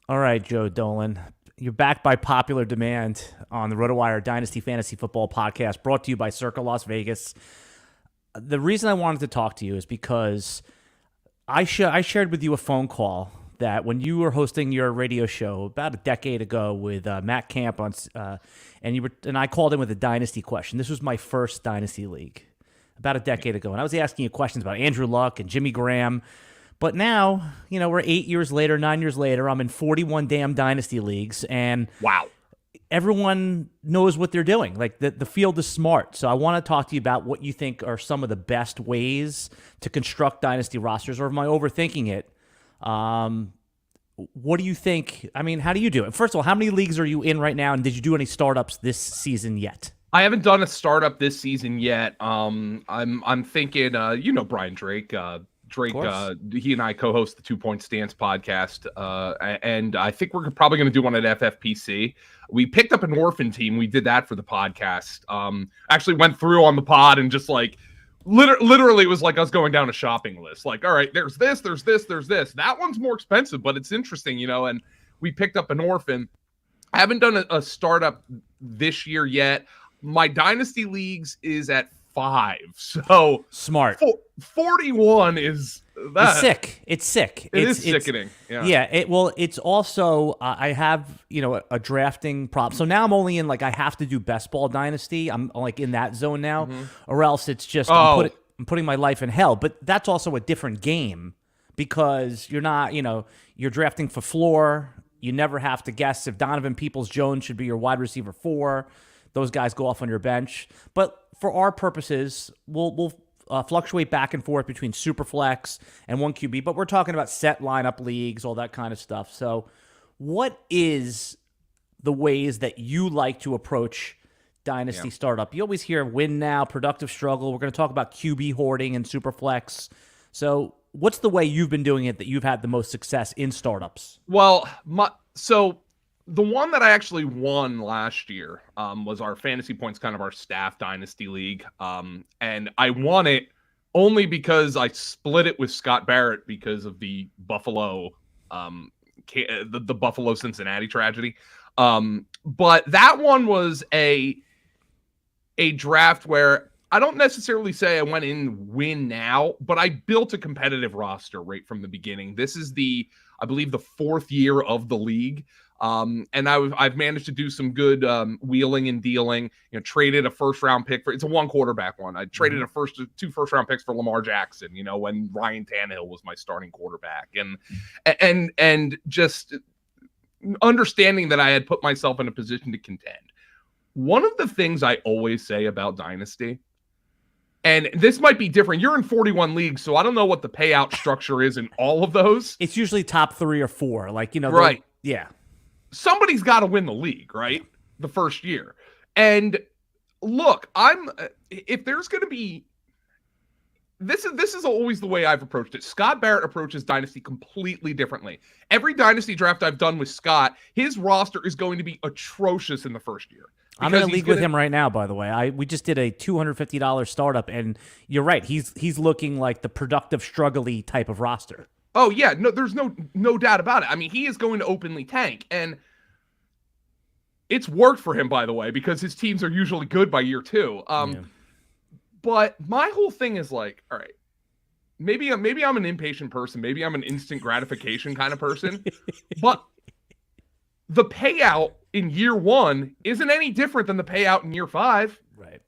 All right, Joe Dolan. You're back by popular demand on the RotoWire Dynasty Fantasy Football Podcast, brought to you by Circa Las Vegas. The reason I wanted to talk to you is because I shared with you a phone call that when you were hosting your radio show about a decade ago with Matt Camp and I called in with a Dynasty question. This was my first Dynasty league about a decade ago, and I was asking you questions about Andrew Luck and Jimmy Graham. But now, we're 8 years later, 9 years later. I'm in 41 damn Dynasty leagues, and wow, everyone knows what they're doing. Like, the field is smart. So I want to talk to you about what you think are some of the best ways to construct Dynasty rosters, or am I overthinking it? What do you think? I mean, how do you do it? First of all, how many leagues are you in right now, and did you do any startups this season yet? I haven't done a startup this season yet. I'm thinking, Brian Drake. He and I co-host the 2 Point Stance podcast, and I think we're probably going to do one at FFPC. We picked up an orphan team. We did that for the podcast. Actually went through on the pod and just like literally it was like us going down a shopping list. Like, all right, there's this. That one's more expensive, but it's interesting, and we picked up an orphan. I haven't done a startup this year yet. My Dynasty leagues is at 5, so smart. 41 is that. It's sick. It's sick. It's sickening. Yeah. It's also I have a drafting prop. So now I'm only in I have to do best ball Dynasty. I'm like in that zone now, or else it's just I'm putting my life in hell. But that's also a different game because you're not you're drafting for floor. You never have to guess if Donovan Peoples-Jones should be your wide receiver 4. Those guys go off on your bench. But for our purposes, we'll fluctuate back and forth between Superflex and 1 QB, but we're talking about set lineup leagues, all that kind of stuff. So what is the ways that you like to approach Dynasty startup? You always hear win now, productive struggle. We're going to talk about QB hoarding and Superflex. So what's the way you've been doing it that you've had the most success in startups? Well, the one that I actually won last year was our Fantasy Points, kind of our staff Dynasty League. And I won it only because I split it with Scott Barrett because of the Buffalo, the Buffalo Cincinnati tragedy. But that one was a draft where I don't necessarily say I went in win now, but I built a competitive roster right from the beginning. This is I believe the 4th year of the league. And I've managed to do some good wheeling and dealing. Traded a first-round pick it's a 1 quarterback one. I traded 2 first-round picks for Lamar Jackson. When Ryan Tannehill was my starting quarterback, and just understanding that I had put myself in a position to contend. One of the things I always say about Dynasty, and this might be different. You're in 41 leagues, so I don't know what the payout structure is in all of those. It's usually top 3 or 4, right? Yeah. Somebody's got to win the league, right? The first year. And look, if there's going to be, this is always the way I've approached it. Scott Barrett approaches Dynasty completely differently. Every Dynasty draft I've done with Scott, his roster is going to be atrocious in the first year. I'm in a league with him right now, by the way. We just did a $250 startup, and you're right. He's looking like the productive, struggly type of roster. Oh, yeah. No, there's no doubt about it. I mean, he is going to openly tank. And it's worked for him, by the way, because his teams are usually good by year 2. But my whole thing is all right, maybe I'm an impatient person. Maybe I'm an instant gratification kind of person. But the payout in year 1 isn't any different than the payout in year 5. Right.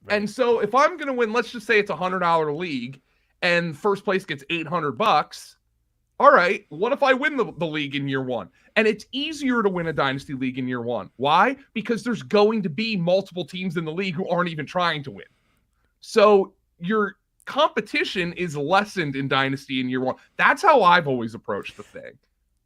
And so if I'm going to win, let's just say it's a $100 league and first place gets $800. All right, what if I win the league in year 1? And it's easier to win a Dynasty league in year 1. Why? Because there's going to be multiple teams in the league who aren't even trying to win. So your competition is lessened in Dynasty in year 1. That's how I've always approached the thing.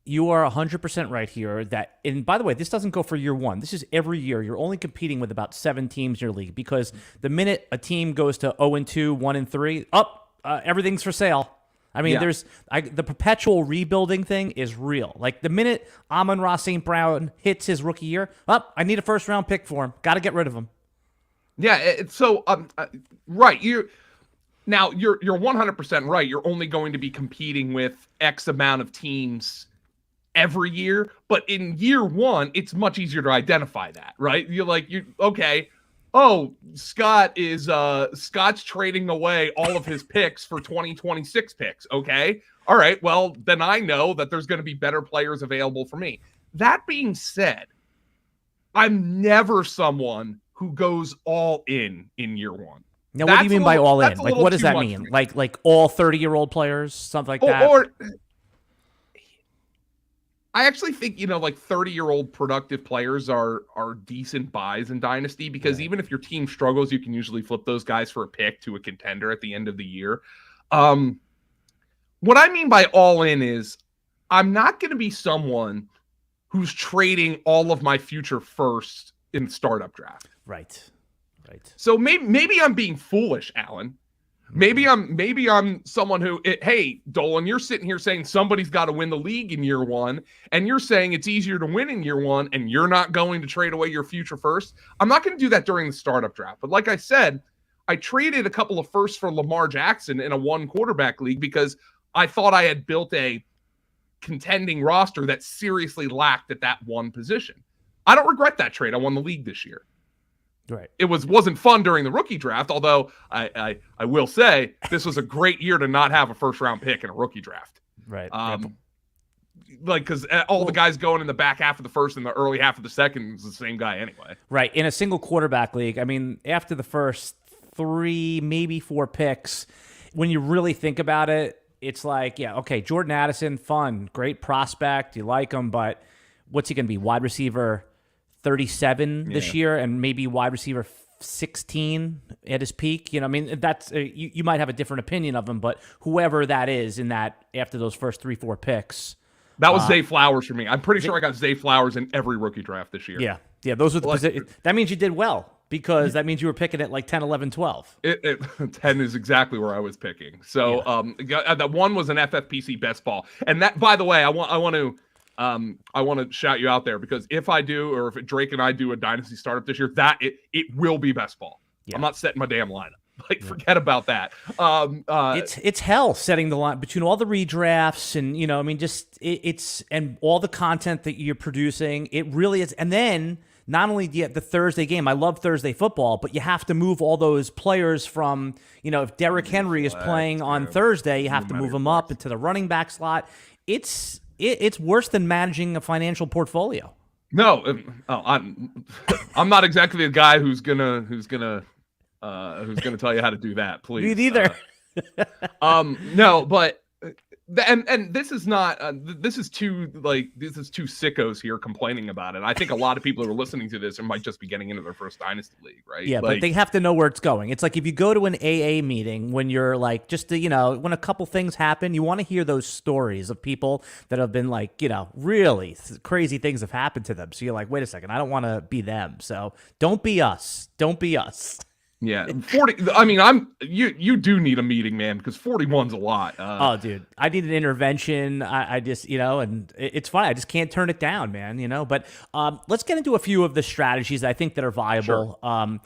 You are 100% right here. And by the way, this doesn't go for year 1. This is every year. You're only competing with about 7 teams in your league because the minute a team goes to 0-2, 1-3, everything's for sale. I mean, the perpetual rebuilding thing is real. Like the minute Amon-Ra St. Brown hits his rookie year, I need a first-round pick for him. Got to get rid of him. Yeah, so right. You're 100% right. You're only going to be competing with X amount of teams every year, but in year one, it's much easier to identify that, right? Okay. Oh, Scott's trading away all of his picks for 2026 picks. Okay. All right. Well, then I know that there's going to be better players available for me. That being said, I'm never someone who goes all in year one. Now, what do you mean by all in? Like, what does that mean? Like all 30-year-old players, something like that? Or I actually think, 30-year-old productive players are decent buys in Dynasty because even if your team struggles, you can usually flip those guys for a pick to a contender at the end of the year. What I mean by all in is I'm not going to be someone who's trading all of my future first in the startup draft. Right. So maybe I'm being foolish, Alan. Maybe I'm someone who, hey, Dolan, you're sitting here saying somebody's got to win the league in year one, and you're saying it's easier to win in year one, and you're not going to trade away your future first. I'm not going to do that during the startup draft. But like I said, I traded a couple of firsts for Lamar Jackson in a one quarterback league because I thought I had built a contending roster that seriously lacked at that one position. I don't regret that trade. I won the league this year. Right. It wasn't fun during the rookie draft, although I will say this was a great year to not have a first round pick in a rookie draft. Right. Because the guys going in the back half of the first and the early half of the second is the same guy anyway. Right. In a single quarterback league, I mean, after the first 3, maybe 4 picks, when you really think about it, it's like, yeah, okay, Jordan Addison, fun, great prospect, you like him, but what's he going to be? Wide receiver 37 this year, and maybe wide receiver 16 at his peak. I mean, that's you might have a different opinion of him, but whoever that is in that after those first 3-4 picks, that was Zay Flowers for me. I'm pretty sure I got Zay Flowers in every rookie draft this year. Yeah, those are the positions. That means you did well because that means you were picking at like 10, 11, 12. 10 is exactly where I was picking. So that one was an FFPC best ball, and that, by the way, I want to shout you out there because if I do, or if Drake and I do a dynasty startup this year, that it will be best ball. I'm not setting my damn lineup. Forget about that. It's hell setting the line between all the redrafts and I mean, just it's and all the content that you're producing. It really is. And then not only do you have the Thursday game, I love Thursday football, but you have to move all those players from if Derrick Henry is playing on Thursday, you have to move him up into the running back slot. It's worse than managing a financial portfolio. No, I'm not exactly the guy who's gonna tell you how to do that. Please, me neither. No, but and this is not. This is two sickos here complaining about it. I think a lot of people who are listening to this might just be getting into their first dynasty league, right? Yeah, but they have to know where it's going. It's like if you go to an AA meeting when you're like just when a couple things happen, you want to hear those stories of people that have been like really crazy things have happened to them. So you're like, wait a second, I don't want to be them. So don't be us. Don't be us. Yeah, 40. I mean, you do need a meeting, man, because 41's a lot. Oh, dude, I need an intervention. I just, and it's fine. I just can't turn it down, man. But let's get into a few of the strategies I think that are viable. Sure.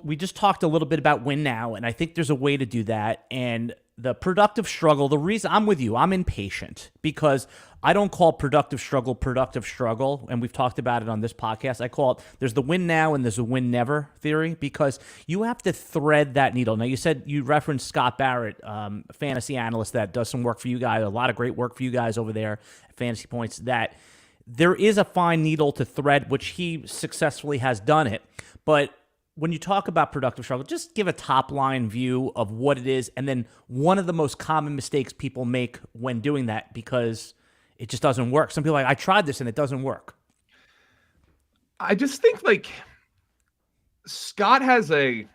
We just talked a little bit about win now, and I think there's a way to do that. And the productive struggle, the reason I'm with you, I'm impatient because I don't call productive struggle, and we've talked about it on this podcast. I call it, there's the win now and there's a win never theory because you have to thread that needle. Now, you said you referenced Scott Barrett, a fantasy analyst that does some work for you guys, a lot of great work for you guys over there at Fantasy Points, that there is a fine needle to thread, which he successfully has done it. But when you talk about productive struggle, just give a top-line view of what it is, and then one of the most common mistakes people make when doing that because it just doesn't work. Some people are like, I tried this and it doesn't work. I just think Scott has a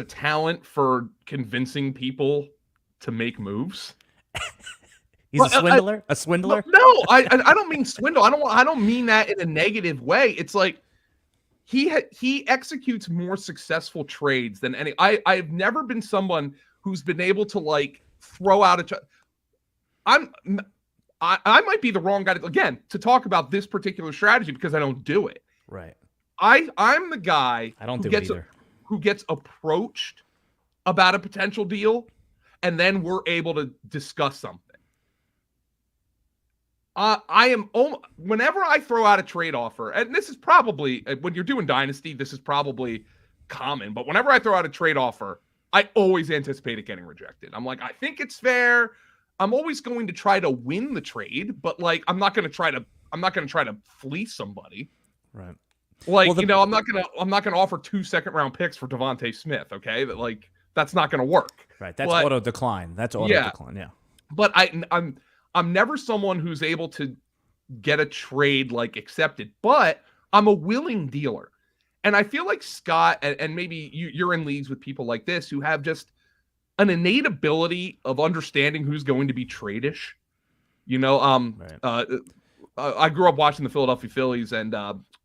talent for convincing people to make moves. He's a swindler? A swindler? No, I don't mean swindle. I don't mean that in a negative way. It's like he executes more successful trades than any. I've never been someone who's been able to throw out I might be the wrong guy to talk about this particular strategy because I don't do it. Right. I'm the guy who gets approached about a potential deal, and then we're able to discuss something. Whenever I throw out a trade offer, and this is probably, when you're doing Dynasty, this is probably common, but whenever I throw out a trade offer, I always anticipate it getting rejected. I'm like, I think it's fair. I'm always going to try to win the trade, but like, I'm not going to try to fleece somebody. Right. Like, well, I'm not going to offer 2 second-round picks for Devontae Smith. Okay. That's not going to work. Right. That's auto decline. That's auto decline. Yeah. But I'm never someone who's able to get a trade like accepted, but I'm a willing dealer. And I feel like Scott, and maybe you're in leagues with people like this who have just an innate ability of understanding who's going to be trade-ish. I grew up watching the Philadelphia Phillies, and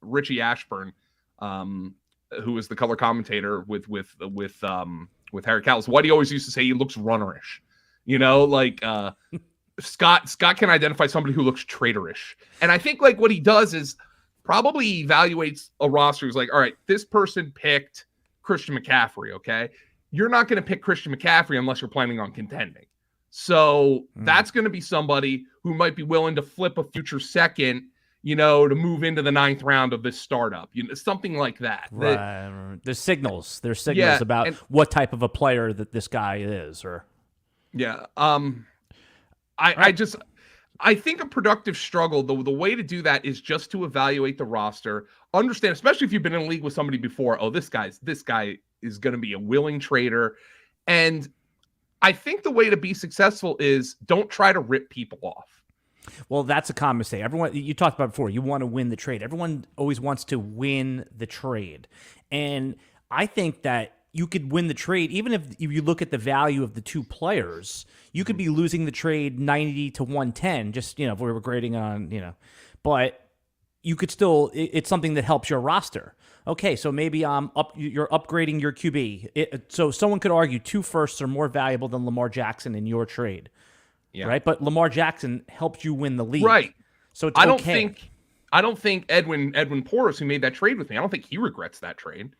Richie Ashburn, who was the color commentator with Harry Callis, what he always used to say, he looks runnerish. Scott can identify somebody who looks traitorish. And I think like what he does is probably evaluates a roster who's like, all right, this person picked Christian McCaffrey, okay? You're not going to pick Christian McCaffrey unless you're planning on contending. So that's going to be somebody who might be willing to flip a future second, to move into the 9th round of this startup, something like that. Right. There's signals. About what type of a player that this guy is, or. Yeah. I think a productive struggle, the way to do that is just to evaluate the roster, understand, especially if you've been in a league with somebody before, this guy is going to be a willing trader. And I think the way to be successful is don't try to rip people off. Well, that's a common mistake. Everyone, you talked about before, you want to win the trade. Everyone always wants to win the trade. And I think that you could win the trade, even if you look at the value of the two players, you could be losing the trade 90 to 110, just, if we were grading on, but you could still, it's something that helps your roster. Okay, so maybe you're upgrading your QB. So someone could argue 2 firsts are more valuable than Lamar Jackson in your trade. Yeah. Right? But Lamar Jackson helped you win the league. Right. So it's I don't think Edwin Porras, who made that trade with me, I don't think he regrets that trade.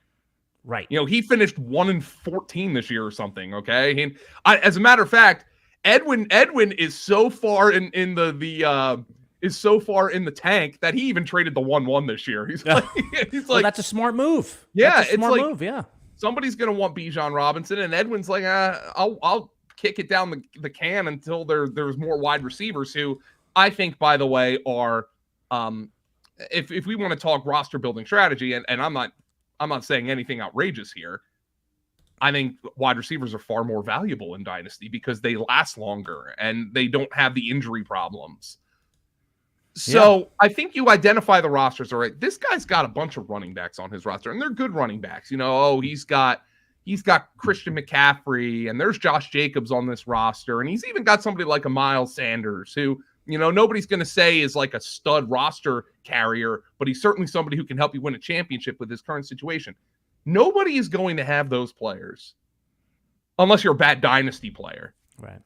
Right. He finished 1-14 this year or something. Okay. And as a matter of fact, Edwin is so far in the tank that he even traded the 1-1 this year. He's like, that's a smart move. Yeah. That's a smart move. Yeah. Somebody's going to want Bijan Robinson, and Edwin's like, I'll kick it down the can until there's more wide receivers who I think, by the way, are, if we want to talk roster building strategy, and I'm not saying anything outrageous here, I think wide receivers are far more valuable in Dynasty because they last longer and they don't have the injury problems. So I think you identify the rosters. All right, this guy's got a bunch of running backs on his roster, and they're good running backs. He's got Christian McCaffrey, and there's Josh Jacobs on this roster, and he's even got somebody like a Miles Sanders who, nobody's going to say is like a stud roster carrier, but he's certainly somebody who can help you win a championship with his current situation. Nobody is going to have those players unless you're a bad Dynasty player. Right.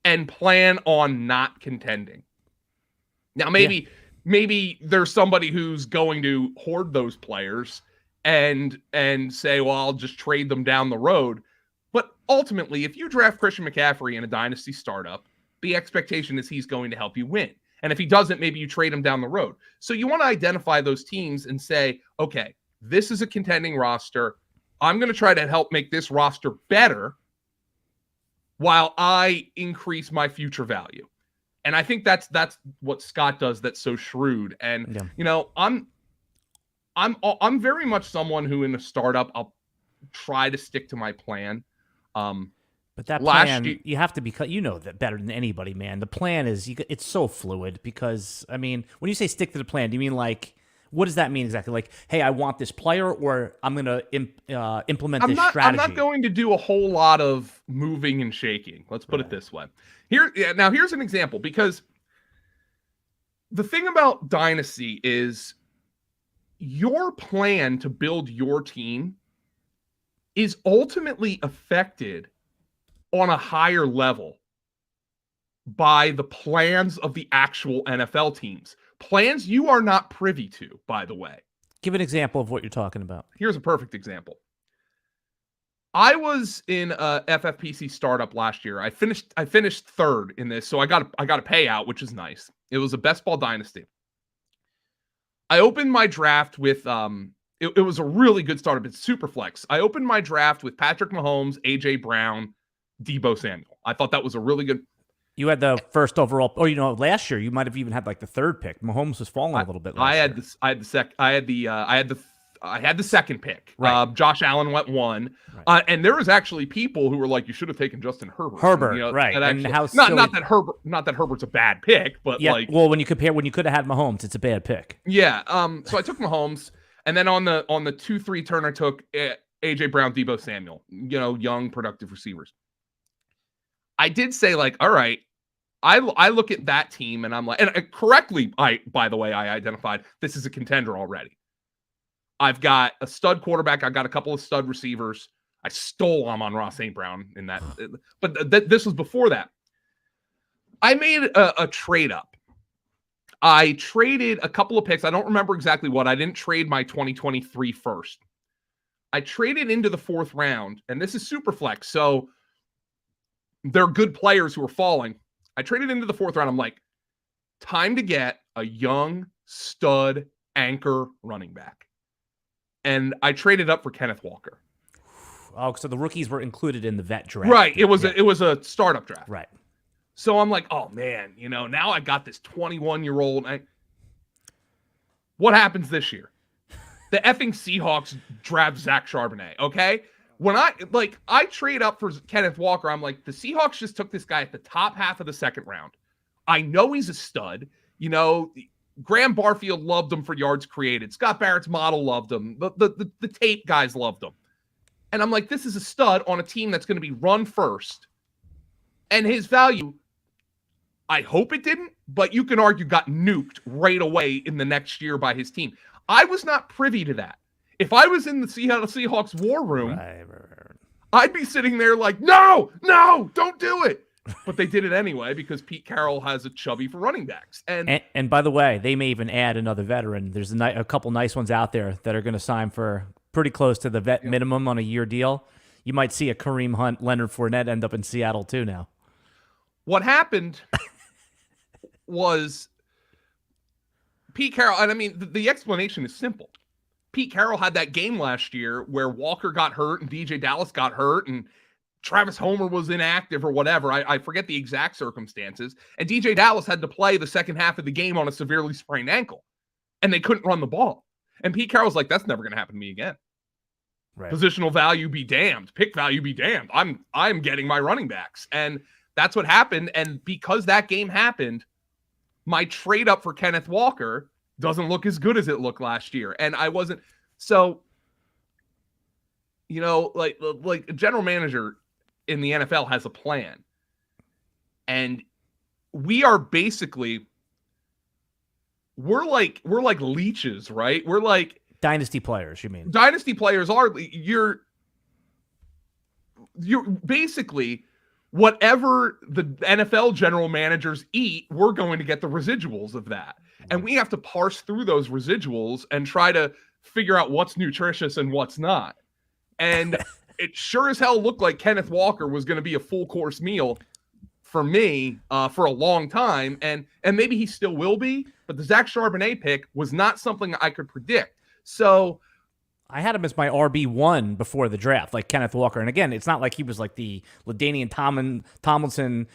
And plan on not contending. Now, maybe there's somebody who's going to hoard those players and say, well, I'll just trade them down the road. But ultimately, if you draft Christian McCaffrey in a Dynasty startup, the expectation is he's going to help you win. And if he doesn't, maybe you trade him down the road. So you want to identify those teams and say, okay, this is a contending roster. I'm going to try to help make this roster better while I increase my future value. And I think that's what Scott does that's so shrewd. And, I'm very much someone who in a startup, I'll try to stick to my plan. But that plan, you have to be, that better than anybody, man. The plan it's so fluid because, when you say stick to the plan, do you mean like, what does that mean exactly? Like, hey, I want this player, or I'm going to implement this strategy? I'm not going to do a whole lot of moving and shaking. Let's put it this way. Here's an example, because the thing about Dynasty is your plan to build your team is ultimately affected on a higher level by the plans of the actual NFL teams. Plans you are not privy to, by the way. Give an example of what you're talking about. Here's a perfect example. I was in a FFPC startup last year. I finished third in this, so I got a payout, which is nice. It was a best ball dynasty. I opened my draft with it was a really good startup. It's super flex. I opened my draft with Patrick Mahomes, AJ Brown, Deebo Samuel. I thought that was a really good. You had the first overall, or last year you might have even had like the third pick. Mahomes was falling a little bit. I had the second pick. Right. Josh Allen went 1, right. And there was actually people who were like, "You should have taken Justin Herbert." Right? Actually, and how not that Herbert's a bad pick, but yeah. Well, when you could have had Mahomes, it's a bad pick. Yeah. So I took Mahomes, and then on the 2-3 turn, I took AJ Brown, Deebo Samuel. Young, productive receivers. I did say like, all right. I look at that team and I'm like, and correctly, by the way, I identified this is a contender already. I've got a stud quarterback. I've got a couple of stud receivers. I stole Amon-Ra St. Brown in that, but this was before that. I made a trade up. I traded a couple of picks. I don't remember exactly what. I didn't trade my 2023 first. I traded into the 4th round, and this is super flex. So they're good players who are falling. I traded into the 4th round. I'm like, time to get a young stud anchor running back. And I traded up for Kenneth Walker. Oh, so the rookies were included in the vet draft. Right. It was a startup draft. Right. So I'm like, oh man, now I got this 21-year-old. What happens this year? The effing Seahawks draft Zach Charbonnet. Okay. When I trade up for Kenneth Walker, I'm like, the Seahawks just took this guy at the top half of the 2nd round. I know he's a stud. Graham Barfield loved him for yards created. Scott Barrett's model loved him. The tape guys loved him. And I'm like, this is a stud on a team that's going to be run first. And his value, I hope it didn't, but you can argue got nuked right away in the next year by his team. I was not privy to that. If I was in the Seattle Seahawks war room, I'd be sitting there like, no, don't do it. But they did it anyway because Pete Carroll has a chubby for running backs. And by the way, they may even add another veteran. There's a couple nice ones out there that are going to sign for pretty close to the vet minimum on a year deal. You might see a Kareem Hunt, Leonard Fournette end up in Seattle too now. What happened was Pete Carroll, and I mean, the explanation is simple. Pete Carroll had that game last year where Walker got hurt and DJ Dallas got hurt and Travis Homer was inactive or whatever. I forget the exact circumstances. And DJ Dallas had to play the second half of the game on a severely sprained ankle. And they couldn't run the ball. And Pete Carroll's like, that's never going to happen to me again. Right. Positional value be damned. Pick value be damned. I'm getting my running backs. And that's what happened. And because that game happened, my trade up for Kenneth Walker doesn't look as good as it looked last year. And I wasn't. So, like a general manager in the NFL has a plan. And we are basically, we're like leeches, right? We're like dynasty players, you mean? Dynasty players are, you're basically whatever the NFL general managers eat, we're going to get the residuals of that. And we have to parse through those residuals and try to figure out what's nutritious and what's not. And it sure as hell looked like Kenneth Walker was going to be a full course meal for me for a long time. And maybe he still will be, but the Zach Charbonnet pick was not something I could predict. So I had him as my RB1 before the draft, like Kenneth Walker. And again, it's not like he was like the LaDainian Tomlinson,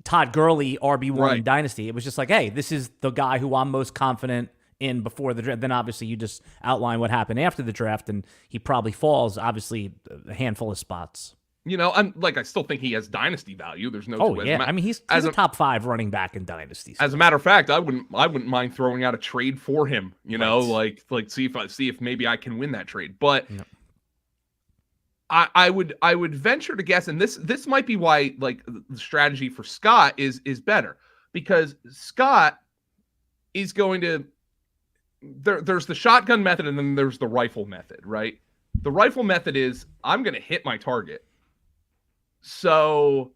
Todd Gurley RB1 in Dynasty. It was just like, hey, this is the guy who I'm most confident in before the draft. Then obviously you just outline what happened after the draft, and he probably falls, obviously, a handful of spots. I still think he has dynasty value. There's no. Oh yeah, I mean he's a top 5 running back in dynasty. As a matter of fact, I wouldn't mind throwing out a trade for him. Like see if maybe I can win that trade. But I would venture to guess, and this might be why like the strategy for Scott is better, because Scott is going to. There's the shotgun method and then there's the rifle method, right? The rifle method is I'm going to hit my target. So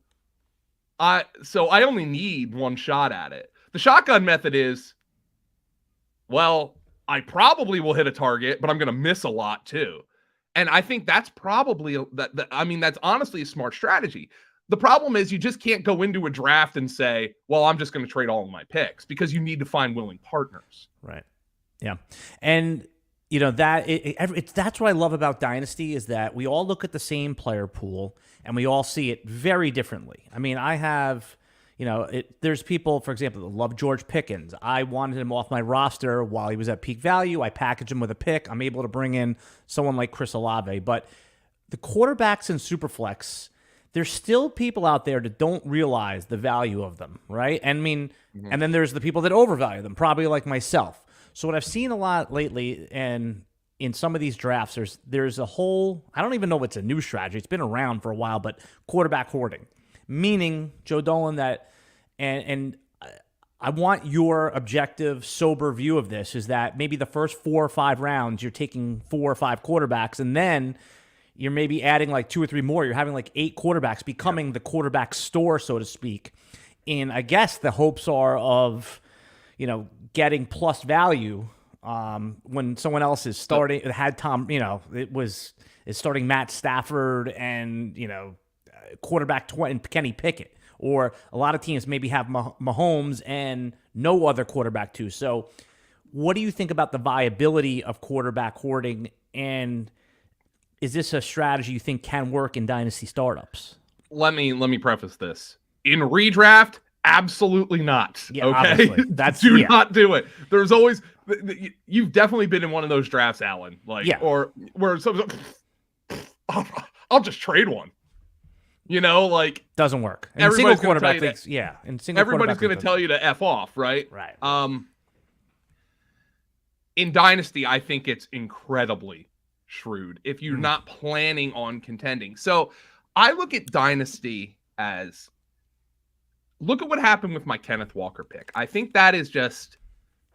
I only need one shot at it. The shotgun method is, well, I probably will hit a target, but I'm going to miss a lot too. And I think that's probably that's honestly a smart strategy. The problem is you just can't go into a draft and say, well, I'm just going to trade all of my picks, because you need to find willing partners. Right. Yeah. And that's what I love about Dynasty, is that we all look at the same player pool and we all see it very differently. I mean, I have, there's people, for example, that love George Pickens. I wanted him off my roster while he was at peak value. I packaged him with a pick. I'm able to bring in someone like Chris Olave. But the quarterbacks in Superflex, there's still people out there that don't realize the value of them, right? And I mean, and then there's the people that overvalue them, probably like myself. So what I've seen a lot lately, and in some of these drafts, there's a whole, I don't even know if it's a new strategy. It's been around for a while, but quarterback hoarding. Meaning, Joe Dolan, that, and I want your objective, sober view of this, is that maybe the first 4 or 5 rounds, you're taking 4 or 5 quarterbacks, and then you're maybe adding like 2 or 3 more. You're having like 8 quarterbacks, becoming the quarterback store, so to speak. And I guess the hopes are of, getting plus value when someone else is starting. It had Tom, is starting Matt Stafford and, quarterback and Kenny Pickett. Or a lot of teams maybe have Mahomes and no other quarterback too. So what do you think about the viability of quarterback hoarding, and is this a strategy you think can work in dynasty startups? Let me preface this. In redraft, absolutely not. Yeah, okay, do not do it. There's always, you've definitely been in one of those drafts, Alan. Or where I'll just trade one. Doesn't work. And single quarterback thinks, everybody's going to tell you to F off, right? Right. In Dynasty, I think it's incredibly shrewd if you're not planning on contending. So I look at Dynasty as, look at what happened with my Kenneth Walker pick. I think that is just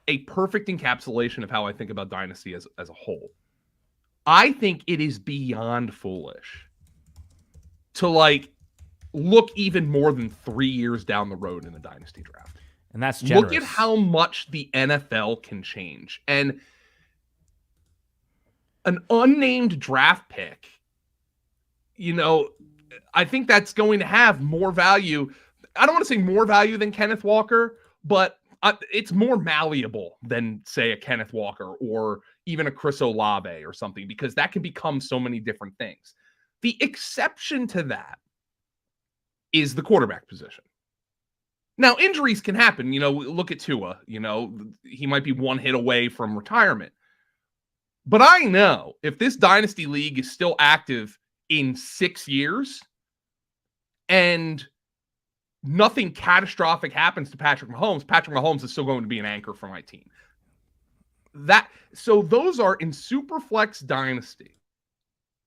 a perfect encapsulation of how I think about Dynasty as a whole. I think it is beyond foolish to look even more than 3 years down the road in the Dynasty draft. And that's generous. Look at how much the NFL can change. And an unnamed draft pick, I think that's going to have more value. I don't want to say more value than Kenneth Walker, but it's more malleable than, say, a Kenneth Walker or even a Chris Olave or something, because that can become so many different things. The exception to that is the quarterback position. Now, injuries can happen. Look at Tua. He might be one hit away from retirement. But I know if this Dynasty League is still active in 6 years and nothing catastrophic happens to Patrick Mahomes is still going to be an anchor for my team. So those are in Superflex Dynasty.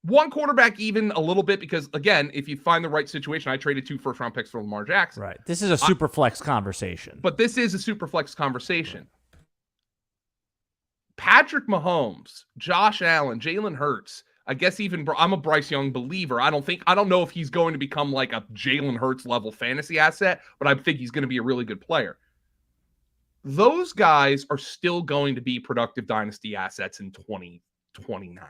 One quarterback even a little bit, because, again, if you find the right situation, I traded 2 first-round picks for Lamar Jackson. Right. This is a Superflex conversation. But this is a Superflex conversation. Patrick Mahomes, Josh Allen, Jalen Hurts, I guess even I'm a Bryce Young believer. I don't know if he's going to become like a Jalen Hurts level fantasy asset, but I think he's going to be a really good player. Those guys are still going to be productive dynasty assets in 2029.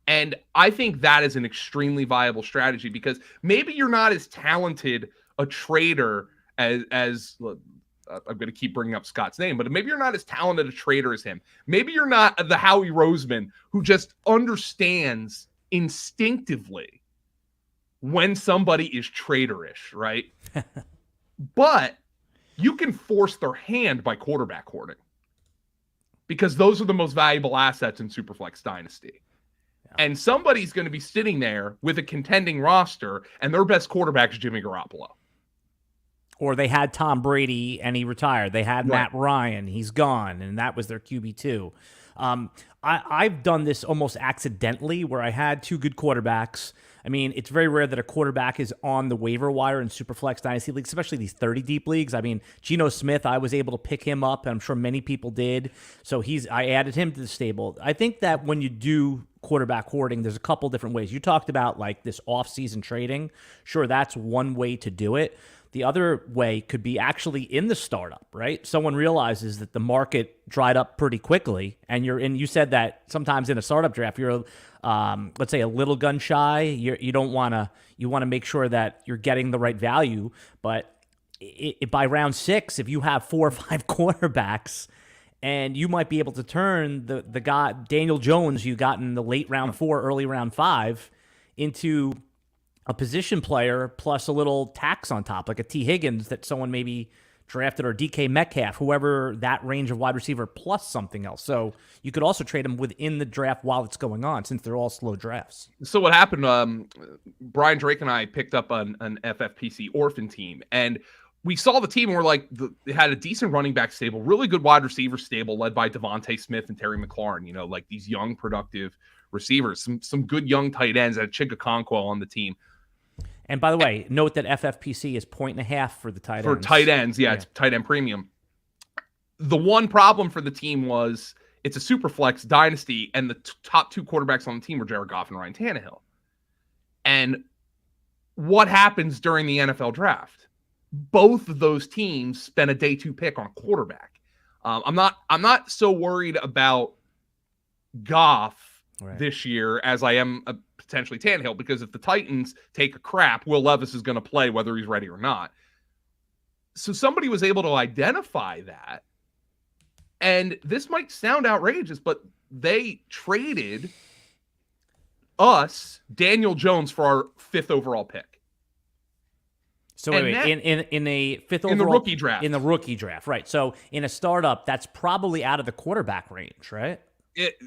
And I think that is an extremely viable strategy, because maybe you're not as talented a trader as I'm going to keep bringing up Scott's name, but maybe you're not as talented a trader as him. Maybe you're not the Howie Roseman who just understands instinctively when somebody is traderish, right? But you can force their hand by quarterback hoarding, because those are the most valuable assets in Superflex Dynasty. Yeah. And somebody's going to be sitting there with a contending roster, and their best quarterback is Jimmy Garoppolo. Or they had Tom Brady and he retired. They had Matt Ryan, he's gone, and that was their QB2. I've done this almost accidentally, where I had 2 good quarterbacks. I mean, it's very rare that a quarterback is on the waiver wire in Superflex Dynasty leagues, especially these 30-deep leagues. I mean, Geno Smith, I was able to pick him up, and I'm sure many people did. So I added him to the stable. I think that when you do quarterback hoarding, there's a couple different ways. You talked about like this off-season trading. Sure, that's one way to do it. The other way could be actually in the startup, right? Someone realizes that the market dried up pretty quickly, and you said that sometimes in a startup draft, you're, let's say, a little gun shy. You want to make sure that you're getting the right value. But by round 6, if you have 4 or 5 quarterbacks, and you might be able to turn the guy Daniel Jones you got in the late round 4, early round 5 into a position player plus a little tax on top, like a T. Higgins that someone maybe drafted, or DK Metcalf, whoever that range of wide receiver plus something else. So you could also trade them within the draft while it's going on, since they're all slow drafts. So what happened, Brian Drake and I picked up an FFPC orphan team, and we saw the team and we're like, they had a decent running back stable, really good wide receiver stable led by Devontae Smith and Terry McLaurin, like these young, productive receivers, some good young tight ends, at Chigakonkwo on the team. And by the way, note that FFPC is 1.5 for the tight ends. For tight ends, yeah, it's tight end premium. The one problem for the team was it's a super flex dynasty, and the top 2 quarterbacks on the team were Jared Goff and Ryan Tannehill. And what happens during the NFL draft? Both of those teams spent a day 2 pick on a quarterback. I'm not so worried about Goff this year as I am potentially Tannehill, because if the Titans take a crap, Will Levis is going to play whether he's ready or not. So somebody was able to identify that, and this might sound outrageous, but they traded us Daniel Jones for our 5th overall pick. So wait, in a 5th overall, in the rookie draft. In the rookie draft, right? So in a startup, that's probably out of the quarterback range, right?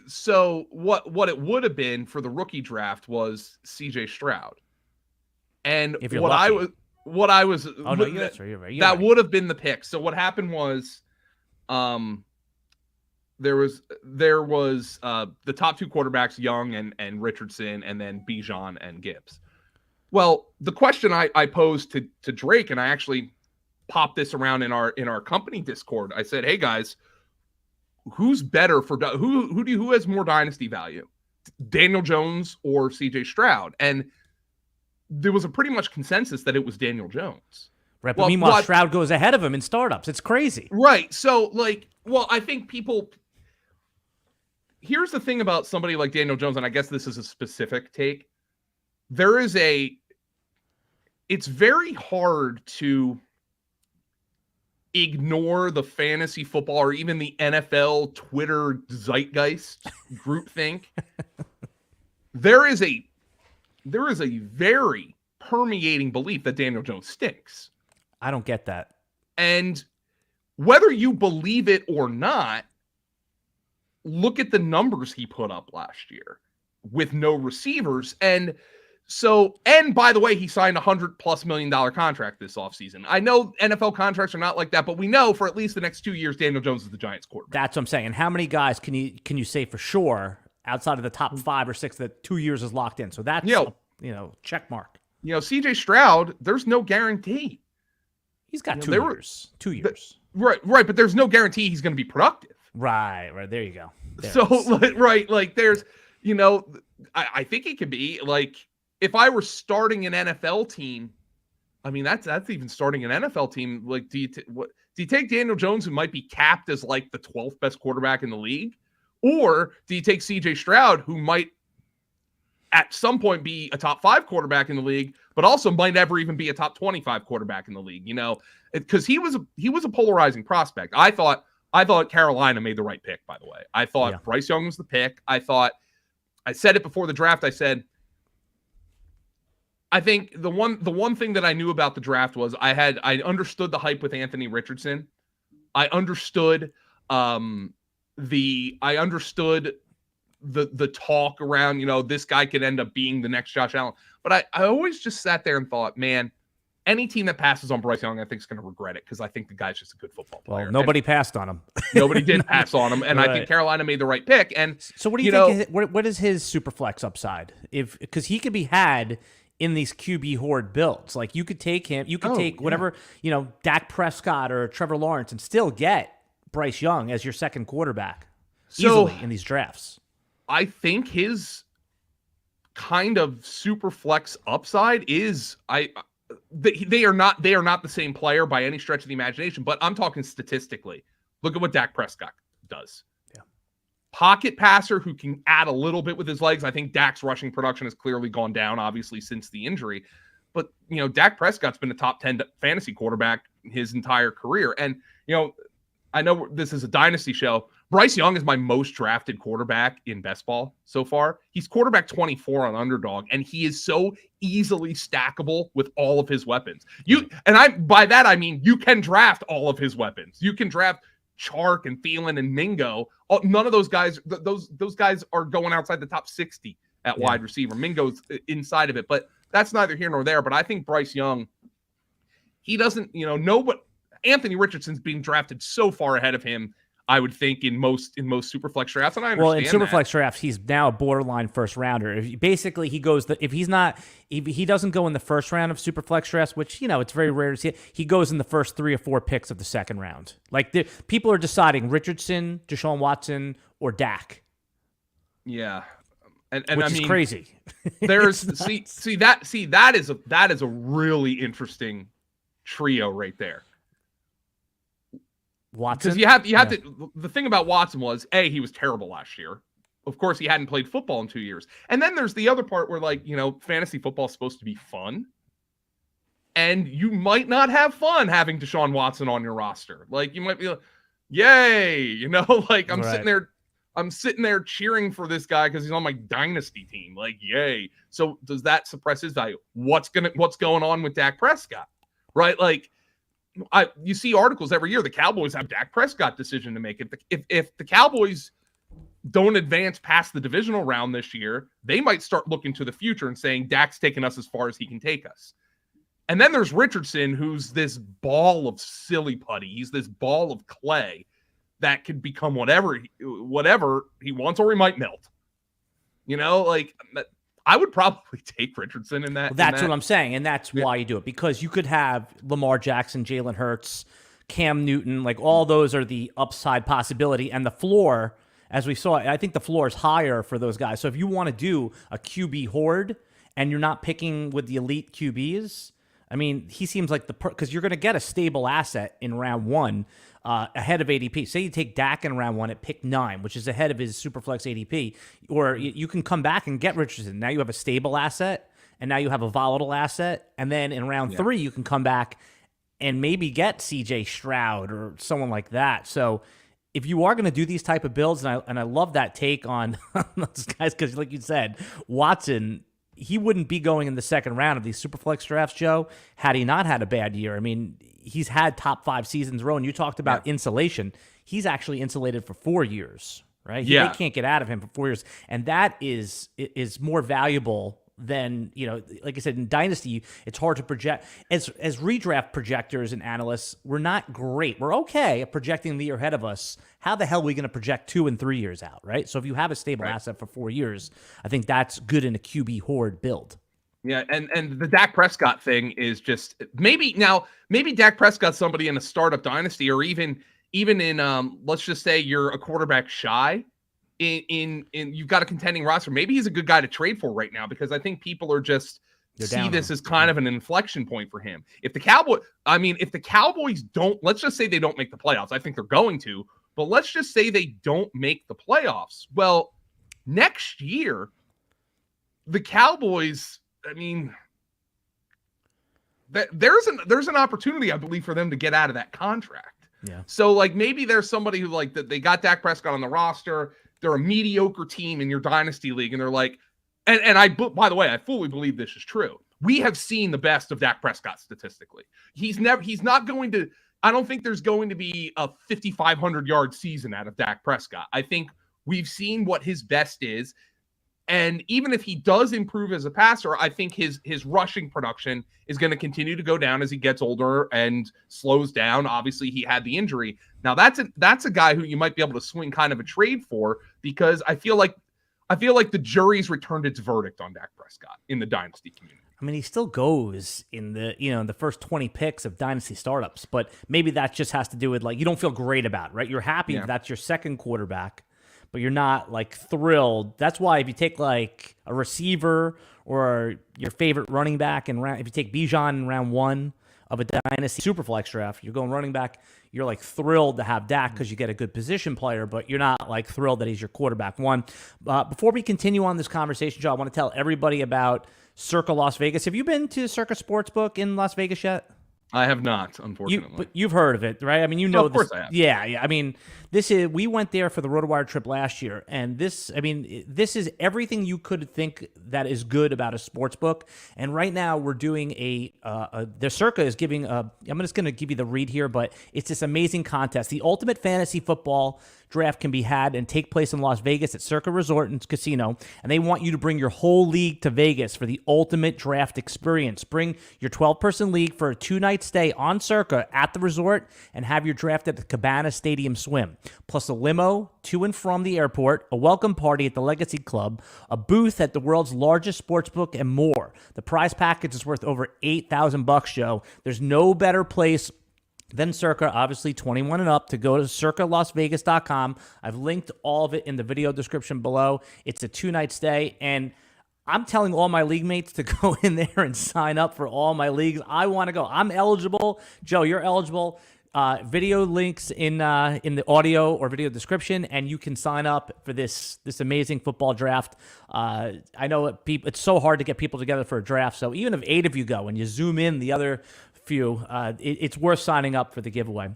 So what it would have been for the rookie draft was CJ Stroud, and that would have been the pick. So what happened was, there was the top 2 quarterbacks, Young and Richardson, and then Bijan and Gibbs. Well, the question I posed to Drake, and I actually popped this around in our company Discord. I said, hey guys, who's better for who has more dynasty value, Daniel Jones or CJ Stroud? And there was a pretty much consensus that it was Daniel Jones. Right, but meanwhile, Stroud goes ahead of him in startups. It's crazy. Right. So, I think here's the thing about somebody like Daniel Jones, and I guess this is a specific take. It's very hard to ignore the fantasy football or even the NFL Twitter zeitgeist groupthink. There is a very permeating belief that Daniel Jones stinks. I don't get that. And whether you believe it or not, look at the numbers he put up last year with no receivers. And by the way, he signed $100+ million contract this offseason. I know NFL contracts are not like that, but we know for at least the next 2 years, Daniel Jones is the Giants quarterback. That's what I'm saying. And how many guys can you say for sure outside of the top 5 or 6 that 2 years is locked in? So that's check mark. CJ Stroud, there's no guarantee. He's got 2 years. 2 years. Right, but there's no guarantee he's going to be productive. Right. There you go. There's, I think it could be if I were starting an NFL team, I mean, that's even starting an NFL team. Do you take Daniel Jones, who might be capped as the 12th best quarterback in the league? Or do you take CJ Stroud, who might at some point be a top 5 quarterback in the league, but also might never even be a top 25 quarterback in the league? Because he was a polarizing prospect. I thought Carolina made the right pick, by the way. I thought Bryce Young was the pick. I said it before the draft. I said, I think the one thing that I knew about the draft was I understood the hype with Anthony Richardson. I understood the talk around, this guy could end up being the next Josh Allen. But I always just sat there and thought, man, any team that passes on Bryce Young, I think is going to regret it, because I think the guy's just a good football player. Well, nobody passed on him. Nobody did pass on him, and right. I think Carolina made the right pick. And so, what do you think? What is his super flex upside? Because he could be had in these QB-Hoard builds. You could take him, you could take whatever, Dak Prescott or Trevor Lawrence, and still get Bryce Young as your second quarterback easily in these drafts. I think his kind of super flex upside is they are not the same player by any stretch of the imagination, but I'm talking statistically. Look at what Dak Prescott does. Yeah. Pocket passer who can add a little bit with his legs. I think Dak's rushing production has clearly gone down, obviously, since the injury. But, Dak Prescott's been a top 10 fantasy quarterback his entire career. And, I know this is a dynasty show. Bryce Young is my most drafted quarterback in best ball so far. He's quarterback 24 on Underdog, and he is so easily stackable with all of his weapons. By that I mean you can draft all of his weapons. You can draft Chark and Thielen and Mingo. None of those guys, those guys are going outside the top 60 at wide receiver. Mingo's inside of it, but that's neither here nor there. But I think Bryce Young, he doesn't, know what Anthony Richardson's being drafted so far ahead of him, I would think, in most Superflex drafts, and I understand. Well, in Superflex drafts, he's now a borderline first rounder. If he doesn't go in the first round of Superflex drafts, which it's very rare to see, he goes in the first 3 or 4 picks of the second round. Like people are deciding Richardson, Deshaun Watson, or Dak. Yeah, and which is crazy. There's that is a really interesting trio right there. Watson, because you have to. The thing about Watson was he was terrible last year. Of course, he hadn't played football in 2 years. And then there's the other part where fantasy football is supposed to be fun, and you might not have fun having Deshaun Watson on your roster. Like you might be like, yay, I'm sitting there cheering for this guy because he's on my dynasty team. Like yay. So does that suppress his value? What's going on with Dak Prescott? Right, like. You see articles every year. The Cowboys have Dak Prescott decision to make. If the Cowboys don't advance past the divisional round this year, they might start looking to the future and saying Dak's taken us as far as he can take us. And then there's Richardson, who's this ball of silly putty. He's this ball of clay that could become whatever he wants, or he might melt. I would probably take Richardson in that. Well, that's what I'm saying, and that's why you do it, because you could have Lamar Jackson, Jalen Hurts, Cam Newton, like all those are the upside possibility, and the floor, as we saw, I think the floor is higher for those guys. So if you want to do a QB-Hoard and you're not picking with the elite QBs, I mean, he seems like because you're going to get a stable asset in round 1 ahead of ADP. Say you take Dak in round 1 at pick 9, which is ahead of his Superflex ADP, or you can come back and get Richardson. Now you have a stable asset, and now you have a volatile asset, and then in round 3 you can come back and maybe get CJ Stroud or someone like that. So if you are going to do these type of builds, and I love that take on those guys, because like you said, Watson, he wouldn't be going in the second round of these Superflex drafts, Joe, had he not had a bad year. I mean, he's had top 5 seasons in a row, and you talked about insulation. He's actually insulated for 4 years, right? They can't get out of him for 4 years, and that is more valuable than, like I said, in Dynasty, it's hard to project. As redraft projectors and analysts, we're not great. We're okay at projecting the year ahead of us. How the hell are we going to project 2 and 3 years out, right? So if you have a stable asset for 4 years, I think that's good in a QB-Hoard build. Yeah, and the Dak Prescott thing is just maybe Dak Prescott's somebody in a startup dynasty, or even in let's just say you're a quarterback shy in you've got a contending roster. Maybe he's a good guy to trade for right now, because I think people are just see this as kind of an inflection point for him. If the Cowboys don't, let's just say they don't make the playoffs. I think they're going to, but let's just say they don't make the playoffs. Well, next year, the Cowboys, I mean, there's an opportunity, I believe, for them to get out of that contract. Yeah. So like maybe there's somebody who like that they got Dak Prescott on the roster. They're a mediocre team in your dynasty league, and they're like, by the way, I fully believe this is true. We have seen the best of Dak Prescott statistically. He's not going to. I don't think there's going to be a 5,500 yard season out of Dak Prescott. I think we've seen what his best is. And even if he does improve as a passer, I think his rushing production is going to continue to go down as he gets older and slows down. Obviously, he had the injury. Now, that's a guy who you might be able to swing kind of a trade for, because I feel like the jury's returned its verdict on Dak Prescott in the dynasty community. I mean, he still goes in the first 20 picks of dynasty startups, but maybe that just has to do with, like, you don't feel great about it, right? You're happy if that's your second quarterback, but you're not like thrilled. That's why if you take like a receiver or your favorite running back in round, if you take Bijan in round 1 of a Dynasty Superflex draft, you're going running back, you're like thrilled to have Dak because you get a good position player, but you're not like thrilled that he's your quarterback 1. Before we continue on this conversation, Joe, I want to tell everybody about Circa Las Vegas. Have you been to Circa Sportsbook in Las Vegas yet? I have not, unfortunately. But you've heard of it, right? I mean, you know, of course I have. Yeah. I mean, we went there for the RotoWire trip last year, and this is everything you could think that is good about a sports book. And right now, we're doing the Circa is giving I'm just going to give you the read here, but it's this amazing contest. The ultimate fantasy football draft can be had and take place in Las Vegas at Circa Resort and Casino, and they want you to bring your whole league to Vegas for the ultimate draft experience. Bring your 12-person league for a 2-night stay on Circa at the resort and have your draft at the Cabana Stadium Swim, plus a limo to and from the airport, a welcome party at the Legacy Club, a booth at the world's largest sportsbook, and more. The prize package is worth over $8,000, Joe. There's no better place then Circa, obviously 21 and up, to go to circalasvegas.com. I've linked all of it in the video description below. It's a 2-night stay, and I'm telling all my league mates to go in there and sign up for all my leagues. I want to go. I'm eligible. Joe, you're eligible. Video links in the audio or video description, and you can sign up for this amazing football draft. I know it's so hard to get people together for a draft, so even if 8 of you go and you zoom in the other few, it's worth signing up for the giveaway.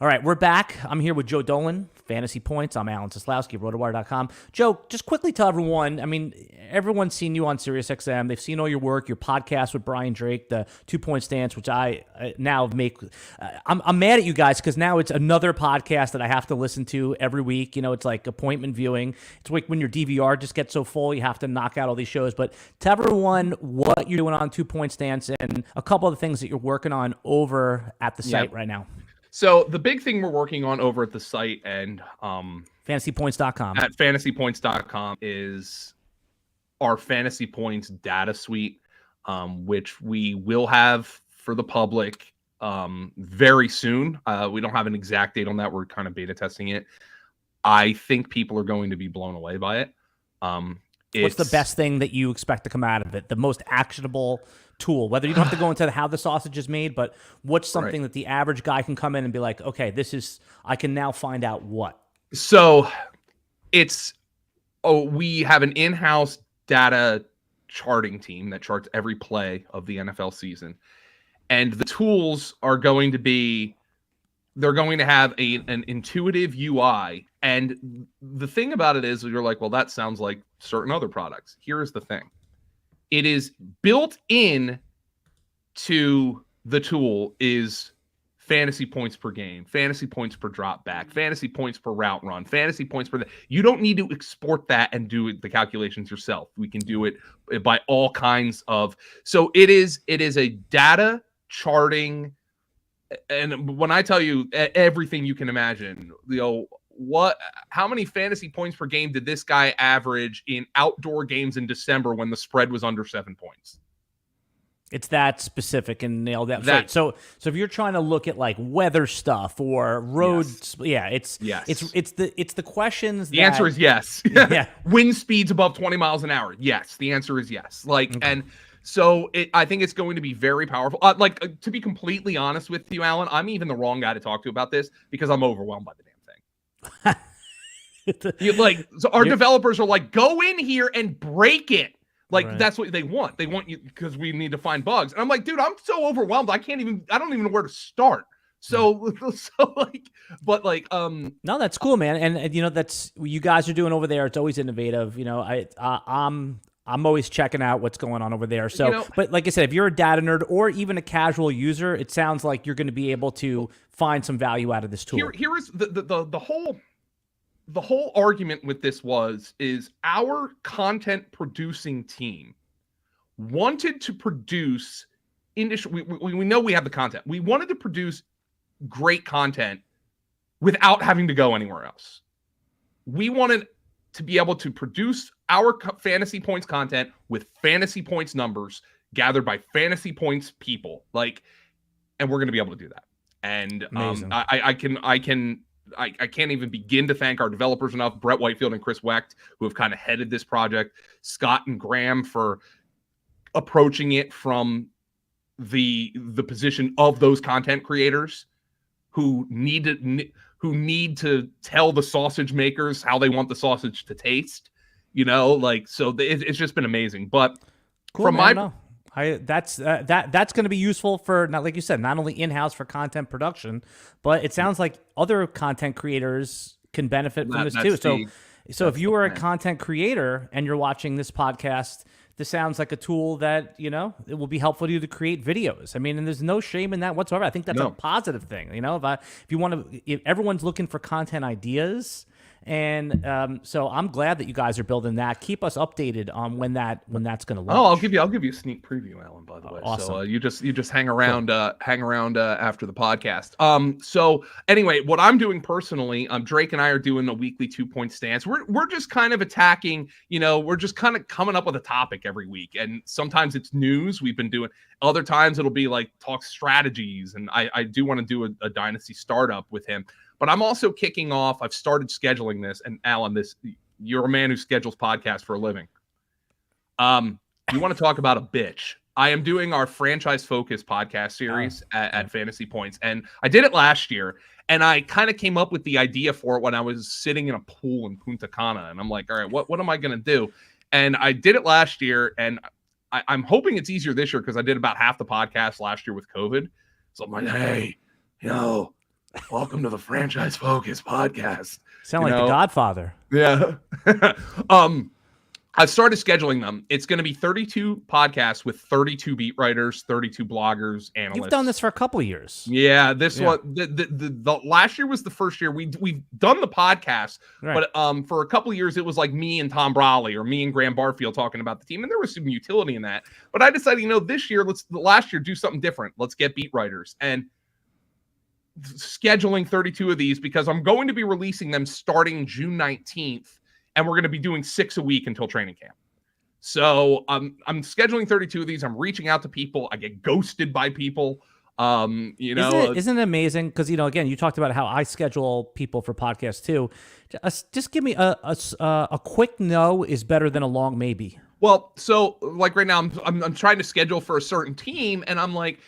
All right, we're back. I'm here with Joe Dolan, Fantasy Points. I'm Alan Seslowsky of RotoWire.com. Joe, just quickly tell everyone, I mean, everyone's seen you on SiriusXM. They've seen all your work, your podcast with Brian Drake, the 2-Point Stance, which I now make. I'm mad at you guys because now it's another podcast that I have to listen to every week. You know, it's like appointment viewing. It's like when your DVR just gets so full, you have to knock out all these shows. But tell everyone what you're doing on 2-Point Stance and a couple of the things that you're working on over at the site right now. So the big thing we're working on over at the site and fantasypoints.com at fantasypoints.com is our Fantasy Points data suite, which we will have for the public very soon. We don't have an exact date on that. We're kind of beta testing it. I think people are going to be blown away by it. What's the best thing that you expect to come out of it? The most actionable tool, whether you don't have to go into how the sausage is made, but what's something that the average guy can come in and be like, okay, I can now find out what. So we have an in-house data charting team that charts every play of the NFL season. And the tools are going to be, they're going to have an intuitive UI. And the thing about it is you're like, well, that sounds like certain other products. Here's the thing. It is built in to the tool is fantasy points per game, fantasy points per drop back, fantasy points per route run, fantasy points per... You don't need to export that and do the calculations yourself. We can do it by all kinds of... So it is a data charting, and when I tell you everything you can imagine, how many fantasy points per game did this guy average in outdoor games in December when the spread was under 7 points? It's that specific and nailed that. So if you're trying to look at like weather stuff or roads, it's the questions. The answer is yes. Yeah. Wind speeds above 20 miles an hour. Yes. The answer is yes. And so I think it's going to be very powerful. To be completely honest with you, Alan, I'm even the wrong guy to talk to about this because I'm overwhelmed by the damn thing. So our developers are like, go in here and break it. That's what they want. They want you because we need to find bugs. And I'm like, dude, I'm so overwhelmed. I don't even know where to start. No, that's cool, man. And that's what you guys are doing over there. It's always innovative. I'm always checking out what's going on over there. So, but like I said, if you're a data nerd or even a casual user, it sounds like you're going to be able to find some value out of this tool. Here is the whole argument with this is our content producing team wanted to produce we know we have the content. We wanted to produce great content without having to go anywhere else. We wanted to be able to produce our fantasy points content with fantasy points numbers gathered by fantasy points people, and we're going to be able to do that. And I can't even begin to thank our developers enough, Brett Whitefield and Chris Wecht, who have kind of headed this project, Scott and Graham for approaching it from the position of those content creators who need to tell the sausage makers how they want the sausage to taste, so it's just been amazing. But cool, from man, that's going to be useful for, not like you said, not only in-house for content production, but it sounds like other content creators can benefit from this too. So if you are a content creator and you're watching this podcast, this sounds like a tool that, it will be helpful to you to create videos. I mean, and there's no shame in that whatsoever. I think that's a positive thing. If everyone's looking for content ideas, and so I'm glad that you guys are building that. Keep us updated on when that's going to launch. Oh, I'll give you a sneak preview, Alan. By the way, awesome. So you just hang around, after the podcast. So anyway, what I'm doing personally, Drake and I are doing a weekly 2-point stance. We're just kind of attacking. We're just kind of coming up with a topic every week, and sometimes it's news. We've been doing. Other times it'll be like talk strategies, and I do want to do a dynasty startup with him. But I'm also kicking off. I've started scheduling this, and Alan, you're a man who schedules podcasts for a living. You want to talk about a bitch? I am doing our franchise focus podcast series at Fantasy Points, and I did it last year, and I kind of came up with the idea for it when I was sitting in a pool in Punta Cana, and I'm like, all right, what am I going to do? And I did it last year, and I'm hoping it's easier this year because I did about half the podcast last year with COVID. So I'm like, hey, welcome to the Franchise Focus podcast. Sound like The Godfather. Yeah. I've started scheduling them. It's going to be 32 podcasts with 32 beat writers, 32 bloggers, analysts. You've done this for a couple of years. Yeah, one. The last year was the first year we've done the podcast, right. But for a couple of years it was like me and Tom Brawley or me and Graham Barfield talking about the team, and there was some utility in that. But I decided, this year, last year do something different. Let's get beat writers and scheduling 32 of these because I'm going to be releasing them starting June 19th, and we're going to be doing 6 a week until training camp. So I'm scheduling 32 of these. I'm reaching out to people. I get ghosted by people. Isn't it amazing? Because again, you talked about how I schedule people for podcasts too. Just give me a quick no is better than a long maybe. Well, so like right now, I'm trying to schedule for a certain team, and I'm like,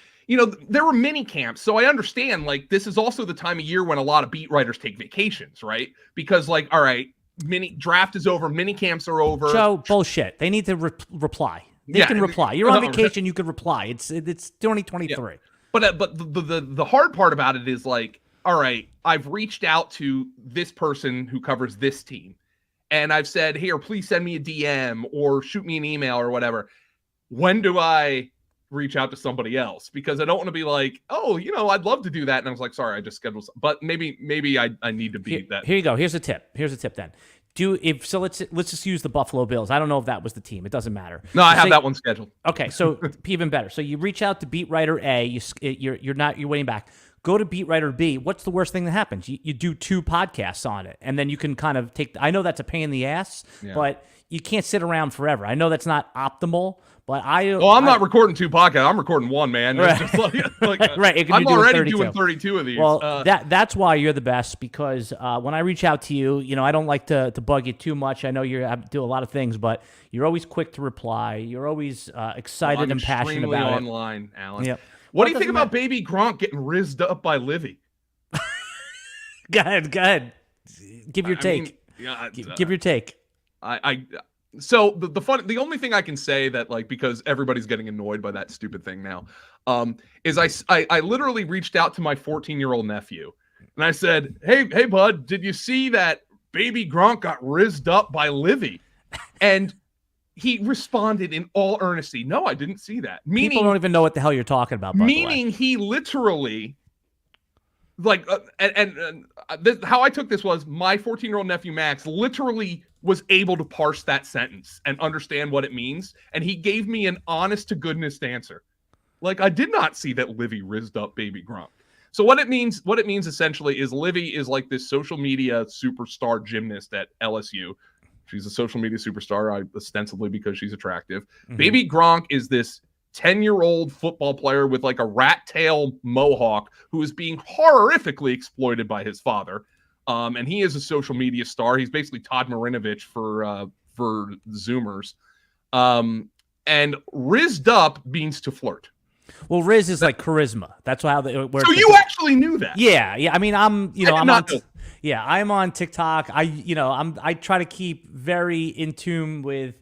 there were mini camps. So I understand, like, this is also the time of year when a lot of beat writers take vacations, right? Because, like, all right, mini draft is over, mini camps are over. Joe, bullshit. They need to reply. They can reply. You're on vacation, you can reply. It's 2023. Yeah. But the hard part about it is, like, all right, I've reached out to this person who covers this team, and I've said, here, please send me a DM or shoot me an email or whatever. When do I reach out to somebody else? Because I don't want to be like, oh, I'd love to do that, and I was like, sorry, I just scheduled some. But maybe I need to be that. Here you go. Here's a tip then. Let's just use the Buffalo Bills. I don't know if that was the team. It doesn't matter. No, I have that one scheduled. Okay, so even better. So you reach out to beat writer A. You're waiting back. Go to beat writer B. What's the worst thing that happens? You do 2 podcasts on it, and then you can kind of take. I know that's a pain in the ass, but you can't sit around forever. I know that's not optimal. But I'm not recording 2 podcasts. I'm recording 1, man. Right. Just right. I'm already doing 32 of these. Well, that's why you're the best, because when I reach out to you, I don't like to bug you too much. I know you do a lot of things, but you're always quick to reply. You're always excited and passionate about it. Online, Alan. Yep. What do you think about Baby Gronk getting rizzed up by Livy? Go ahead. Give your take. Give your take. So the only thing I can say that, like, because everybody's getting annoyed by that stupid thing now, is I literally reached out to my 14-year-old nephew, and I said, hey bud, did you see that Baby Gronk got rizzed up by Livy? And he responded in all earnesty, no, I didn't see that. Meaning, people don't even know what the hell you're talking about. Meaning he literally, like, how I took this was my 14-year-old nephew Max literally was able to parse that sentence and understand what it means, and he gave me an honest to goodness answer. Like, I did not see that Livy rizzed up Baby Gronk. So what it means essentially is Livy is like this social media superstar gymnast at LSU. She's a social media superstar, ostensibly because she's attractive. Mm-hmm. Baby Gronk is this 10-year-old football player with like a rat tail mohawk who is being horrifically exploited by his father. And he is a social media star. He's basically Todd Marinovich for Zoomers. And rizzed up means to flirt. Well, Riz is like charisma. That's how they. So you actually knew that? Yeah. I mean, I'm on. I'm on TikTok. I try to keep very in tune with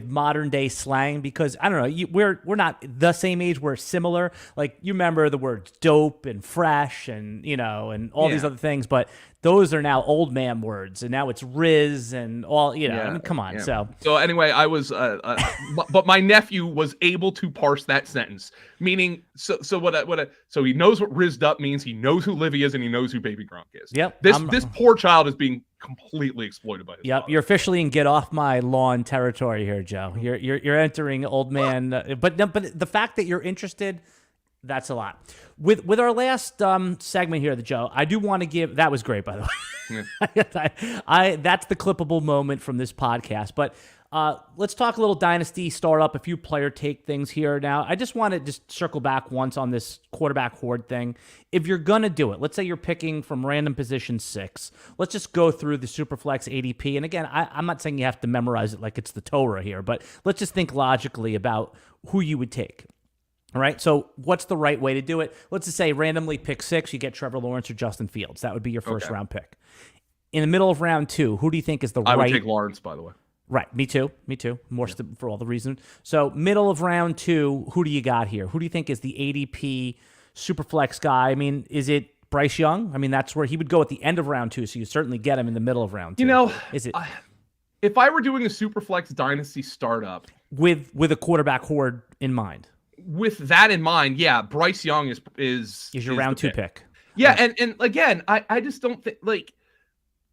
modern day slang because I don't know. We're not the same age. We're similar. Like you remember the words dope and fresh and and all these other things, but those are now old man words, and now it's Riz and all. I mean, come on. Yeah. So anyway, I was, but my nephew was able to parse that sentence, meaning so he knows what rizzed up means. He knows who Livy is, and he knows who Baby Gronk is. Yep. This poor child is being completely exploited by his father. You're officially in get off my lawn territory here, Joe. You're entering old man. But the fact that you're interested. That's a lot. With our last segment here, Joe, I do want to give. That was great, by the way. Yeah. That's the clippable moment from this podcast. But let's talk a little dynasty startup, a few player take things here. Now, I just want to just circle back once on this quarterback hoard thing. If you're gonna do it, let's say you're picking from random position 6. Let's just go through the Superflex ADP. And again, I'm not saying you have to memorize it like it's the Torah here, but let's just think logically about who you would take. All right, so what's the right way to do it? Let's just say randomly pick 6, you get Trevor Lawrence or Justin Fields. That would be your first round pick. In the middle of round 2, who do you think is the right? I would take Lawrence, by the way. Right, me too. For all the reasons. So middle of round 2, who do you got here? Who do you think is the ADP Superflex guy? I mean, is it Bryce Young? I mean, that's where he would go at the end of round 2, so you certainly get him in the middle of round 2. Is it? If I were doing a Superflex dynasty startup with a quarterback hoard in mind. With that in mind, yeah, Bryce Young is your round 2 pick. Yeah, right. and again, I just don't think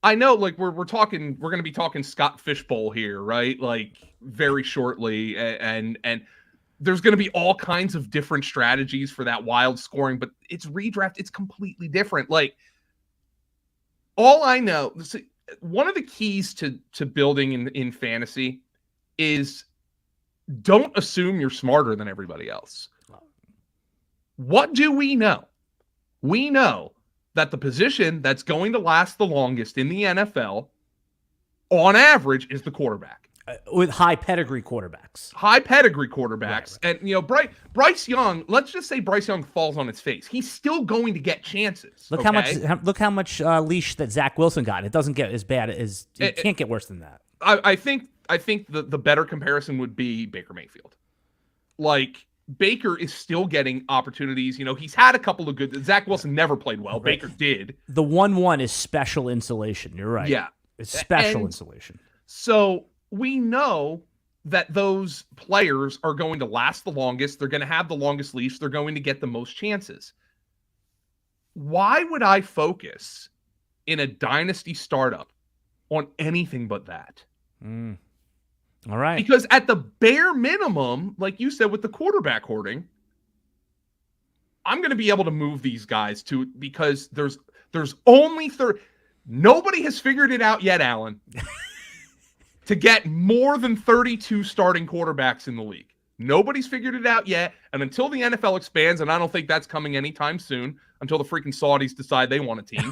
I know we're going to be talking Scott Fishbowl here, right? Like very shortly, and there's going to be all kinds of different strategies for that wild scoring, but it's redraft, it's completely different. Like all I know, one of the keys to building in fantasy is don't assume you're smarter than everybody else. What do we know? We know that the position that's going to last the longest in the NFL, on average, is the quarterback. With high pedigree quarterbacks. Right. And, Bryce Young, let's just say Bryce Young falls on its face. He's still going to get chances. Look how much leash that Zach Wilson got. It doesn't get as bad as it can't get worse than that. I think the better comparison would be Baker Mayfield. Like Baker is still getting opportunities. He's had a couple of good. Zach Wilson never played well. Right. Baker did. The 1-1 is special insulation. You're right. Yeah, it's special insulation. So we know that those players are going to last the longest. They're going to have the longest leash. They're going to get the most chances. Why would I focus in a dynasty startup on anything but that? All right. Because at the bare minimum, like you said with the quarterback hoarding, I'm going to be able to move these guys because there's only 30. Nobody has figured it out yet, Alan, to get more than 32 starting quarterbacks in the league. Nobody's figured it out yet. And until the NFL expands, and I don't think that's coming anytime soon, until the freaking Saudis decide they want a team.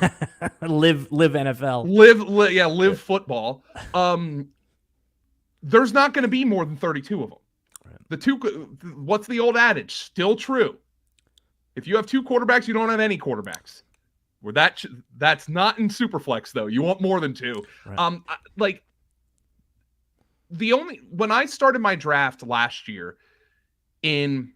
live NFL. Live football. There's not going to be more than 32 of them. Right. What's the old adage? Still true. If you have 2 quarterbacks, you don't have any quarterbacks. That's not in Superflex though. You want more than 2. Right. When I started my draft last year in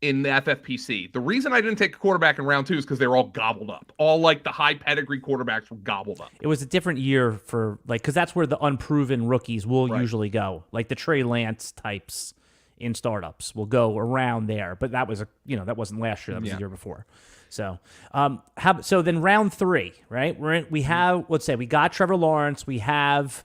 the FFPC, the reason I didn't take a quarterback in round 2 is because they were all gobbled up. All the high pedigree quarterbacks were gobbled up. It was a different year for because that's where the unproven rookies will usually go. Like the Trey Lance types in startups will go around there. But that was that wasn't last year. That was the year before. So, so then round 3, right? We have, let's say we got Trevor Lawrence. We have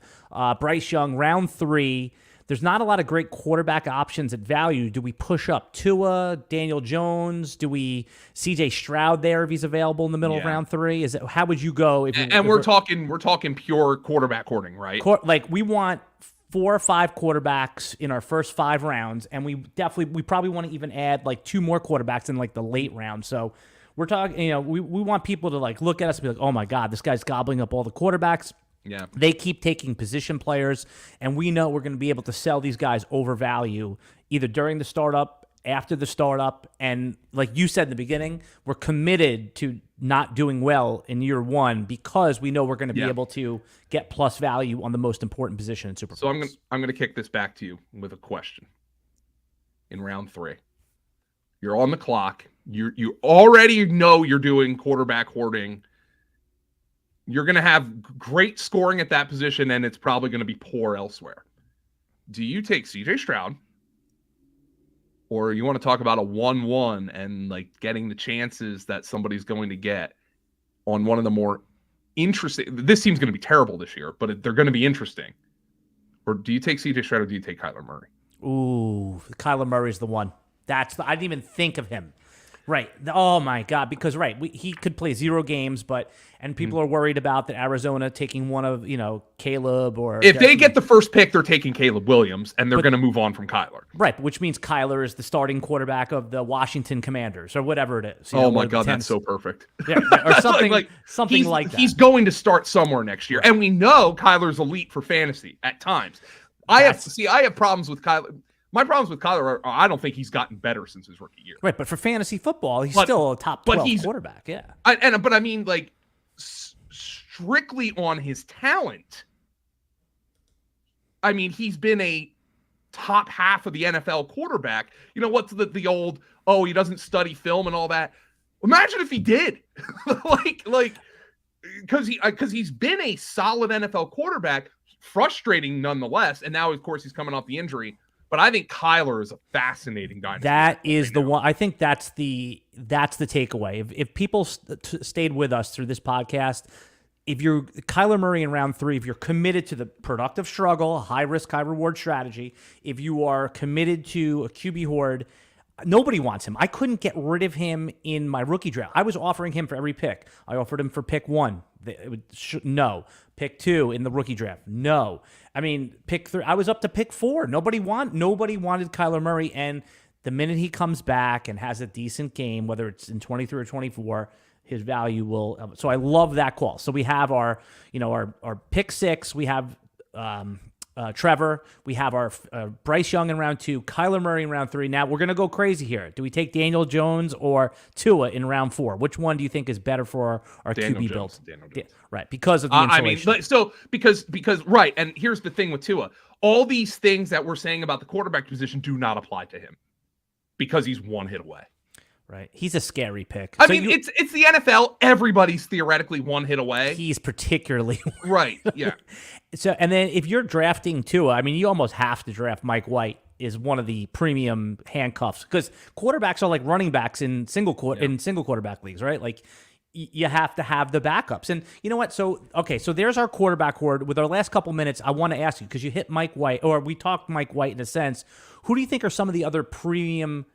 Bryce Young. Round 3. There's not a lot of great quarterback options at value. Do we push up Tua, Daniel Jones? Do we CJ Stroud there if he's available in the middle of round 3? How would you go? We're talking pure quarterback hoarding, right? We want 4 or 5 quarterbacks in our first 5 rounds, and we probably want to even add 2 more quarterbacks in the late round. So we're talking, we want people to look at us and be like, oh my God, this guy's gobbling up all the quarterbacks. Yeah. They keep taking position players, and we know we're going to be able to sell these guys over value either during the startup, after the startup, and like you said in the beginning, we're committed to not doing well in year one because we know we're going to be able to get plus value on the most important position in Superflex. So I'm going to kick this back to you with a question. In round 3, you're on the clock. You already know you're doing quarterback hoarding. You're going to have great scoring at that position, and it's probably going to be poor elsewhere. Do you take CJ Stroud, or you want to talk about a 1-1 and like getting the chances that somebody's going to get on one of the more interesting? This team's going to be terrible this year, but they're going to be interesting. Or do you take CJ Stroud, or do you take Kyler Murray? Ooh, Kyler Murray's the one. I didn't even think of him. Right. Oh, my God. Because, he could play 0 games, and people are worried about that Arizona taking one of, Caleb or... If they get the first pick, they're taking Caleb Williams, and they're going to move on from Kyler. Right, which means Kyler is the starting quarterback of the Washington Commanders, or whatever it is. Oh, my God, that's so perfect. Yeah, or something something like that. He's going to start somewhere next year, and we know Kyler's elite for fantasy at times. I have problems with Kyler. My problems with Kyler are I don't think he's gotten better since his rookie year. Right, but for fantasy football, he's still a top 12 quarterback. Yeah, but I mean, like strictly on his talent. I mean, he's been a top half of the NFL quarterback. You know what's the old he doesn't study film and all that. Imagine if he did, because he's been a solid NFL quarterback, frustrating nonetheless. And now, of course, he's coming off the injury. But I think Kyler is a fascinating dynasty. That is the one. I think that's the takeaway. If people stayed with us through this podcast, if you're Kyler Murray in round 3, if you're committed to the productive struggle, high risk, high reward strategy, if you are committed to a QB-Hoard, nobody wants him. I couldn't get rid of him in my rookie draft. I was offering him for every pick. I offered him for pick 1. No. Pick 2 in the rookie draft. No. I mean, pick 3. I was up to pick 4. Nobody wanted Kyler Murray. And the minute he comes back and has a decent game, whether it's in 23 or 24, his value will. So I love that call. So we have our pick 6. We have Trevor. We have our Bryce Young in round 2, Kyler Murray in round 3. Now we're going to go crazy here. Do we take Daniel Jones or Tua in round 4? Which one do you think is better for our QB build? Daniel Jones. Right, because of the insulation. Because right, and here's the thing with Tua. All these things that we're saying about the quarterback position do not apply to him because he's one hit away. Right. He's a scary pick. It's the NFL. Everybody's theoretically one hit away. He's particularly right. Yeah. So, and then if you're drafting Tua, you almost have to draft Mike White is one of the premium handcuffs because quarterbacks are like running backs in single quarterback leagues, right? Like you have to have the backups. And you know what? So there's our quarterback hoard. With our last couple minutes, I want to ask you, because you hit Mike White, or we talked Mike White in a sense. Who do you think are some of the other premium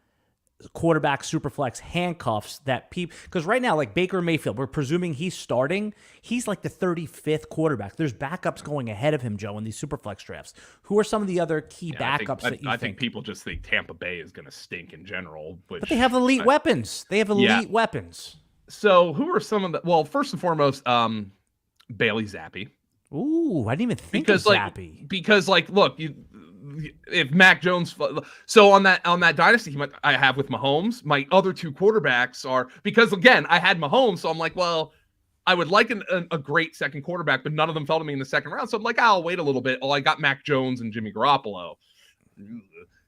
quarterback superflex handcuffs that people, because right now, like Baker Mayfield, we're presuming he's starting. He's like the 35th quarterback. There's backups going ahead of him, Joe, in these superflex drafts. Who are some of the other key backups that you think? I think people just think Tampa Bay is going to stink in general. But they have elite weapons. They have elite weapons. So who are some of the? Well, first and foremost, Bailey Zappi. Ooh, I didn't even think of Zappi. Because look, if Mac Jones, so on that dynasty team I have with Mahomes, my other 2 quarterbacks are, because again I had Mahomes, so I'm like, well, I would like a great second quarterback, but none of them fell to me in the second round, so I'm like, I'll wait a little bit. I got Mac Jones and Jimmy Garoppolo. I'm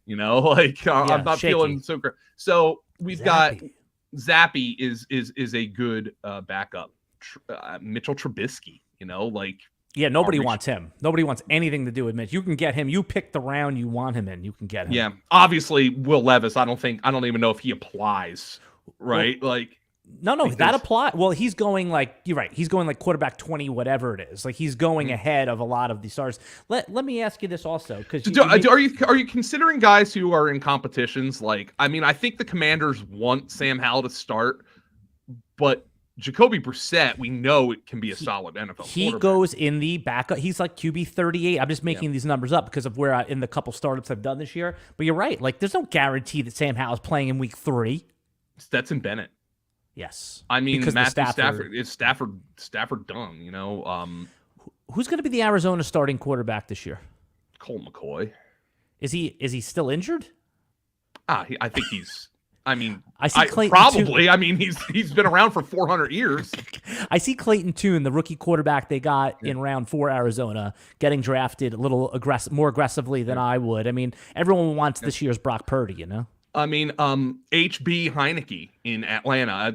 not shaky. Feeling so great. So we've got Zappi is a good backup. Mitchell Trubisky, Yeah, nobody wants him. Nobody wants anything to do with Mitch. You can get him. You pick the round you want him in. You can get him. Yeah, obviously Will Levis. I don't even know if he applies. Right? No, that applies. Well, he's going you're right. He's going quarterback 20, whatever it is. He's going ahead of a lot of the stars. Let me ask you this also, because are you considering guys who are in competitions? I think the Commanders want Sam Howell to start, but Jacoby Brissett, we know it can be a solid NFL quarterback. He goes in the backup. He's like QB 38. I'm just making these numbers up because of where in the couple startups I've done this year. But you're right. There's no guarantee that Sam Howell's playing in week 3. Stetson Bennett. Yes. Matthew Stafford. Is Stafford done, Who's going to be the Arizona starting quarterback this year? Colt McCoy. Is he still injured? I think he's. I mean, I see Clayton probably. I mean, he's been around for 400 years. I see Clayton Tune, the rookie quarterback they got in round 4, Arizona, getting drafted a little more aggressively than I would. I mean, everyone wants this year's Brock Purdy, you know? I mean, HB Heineke in Atlanta.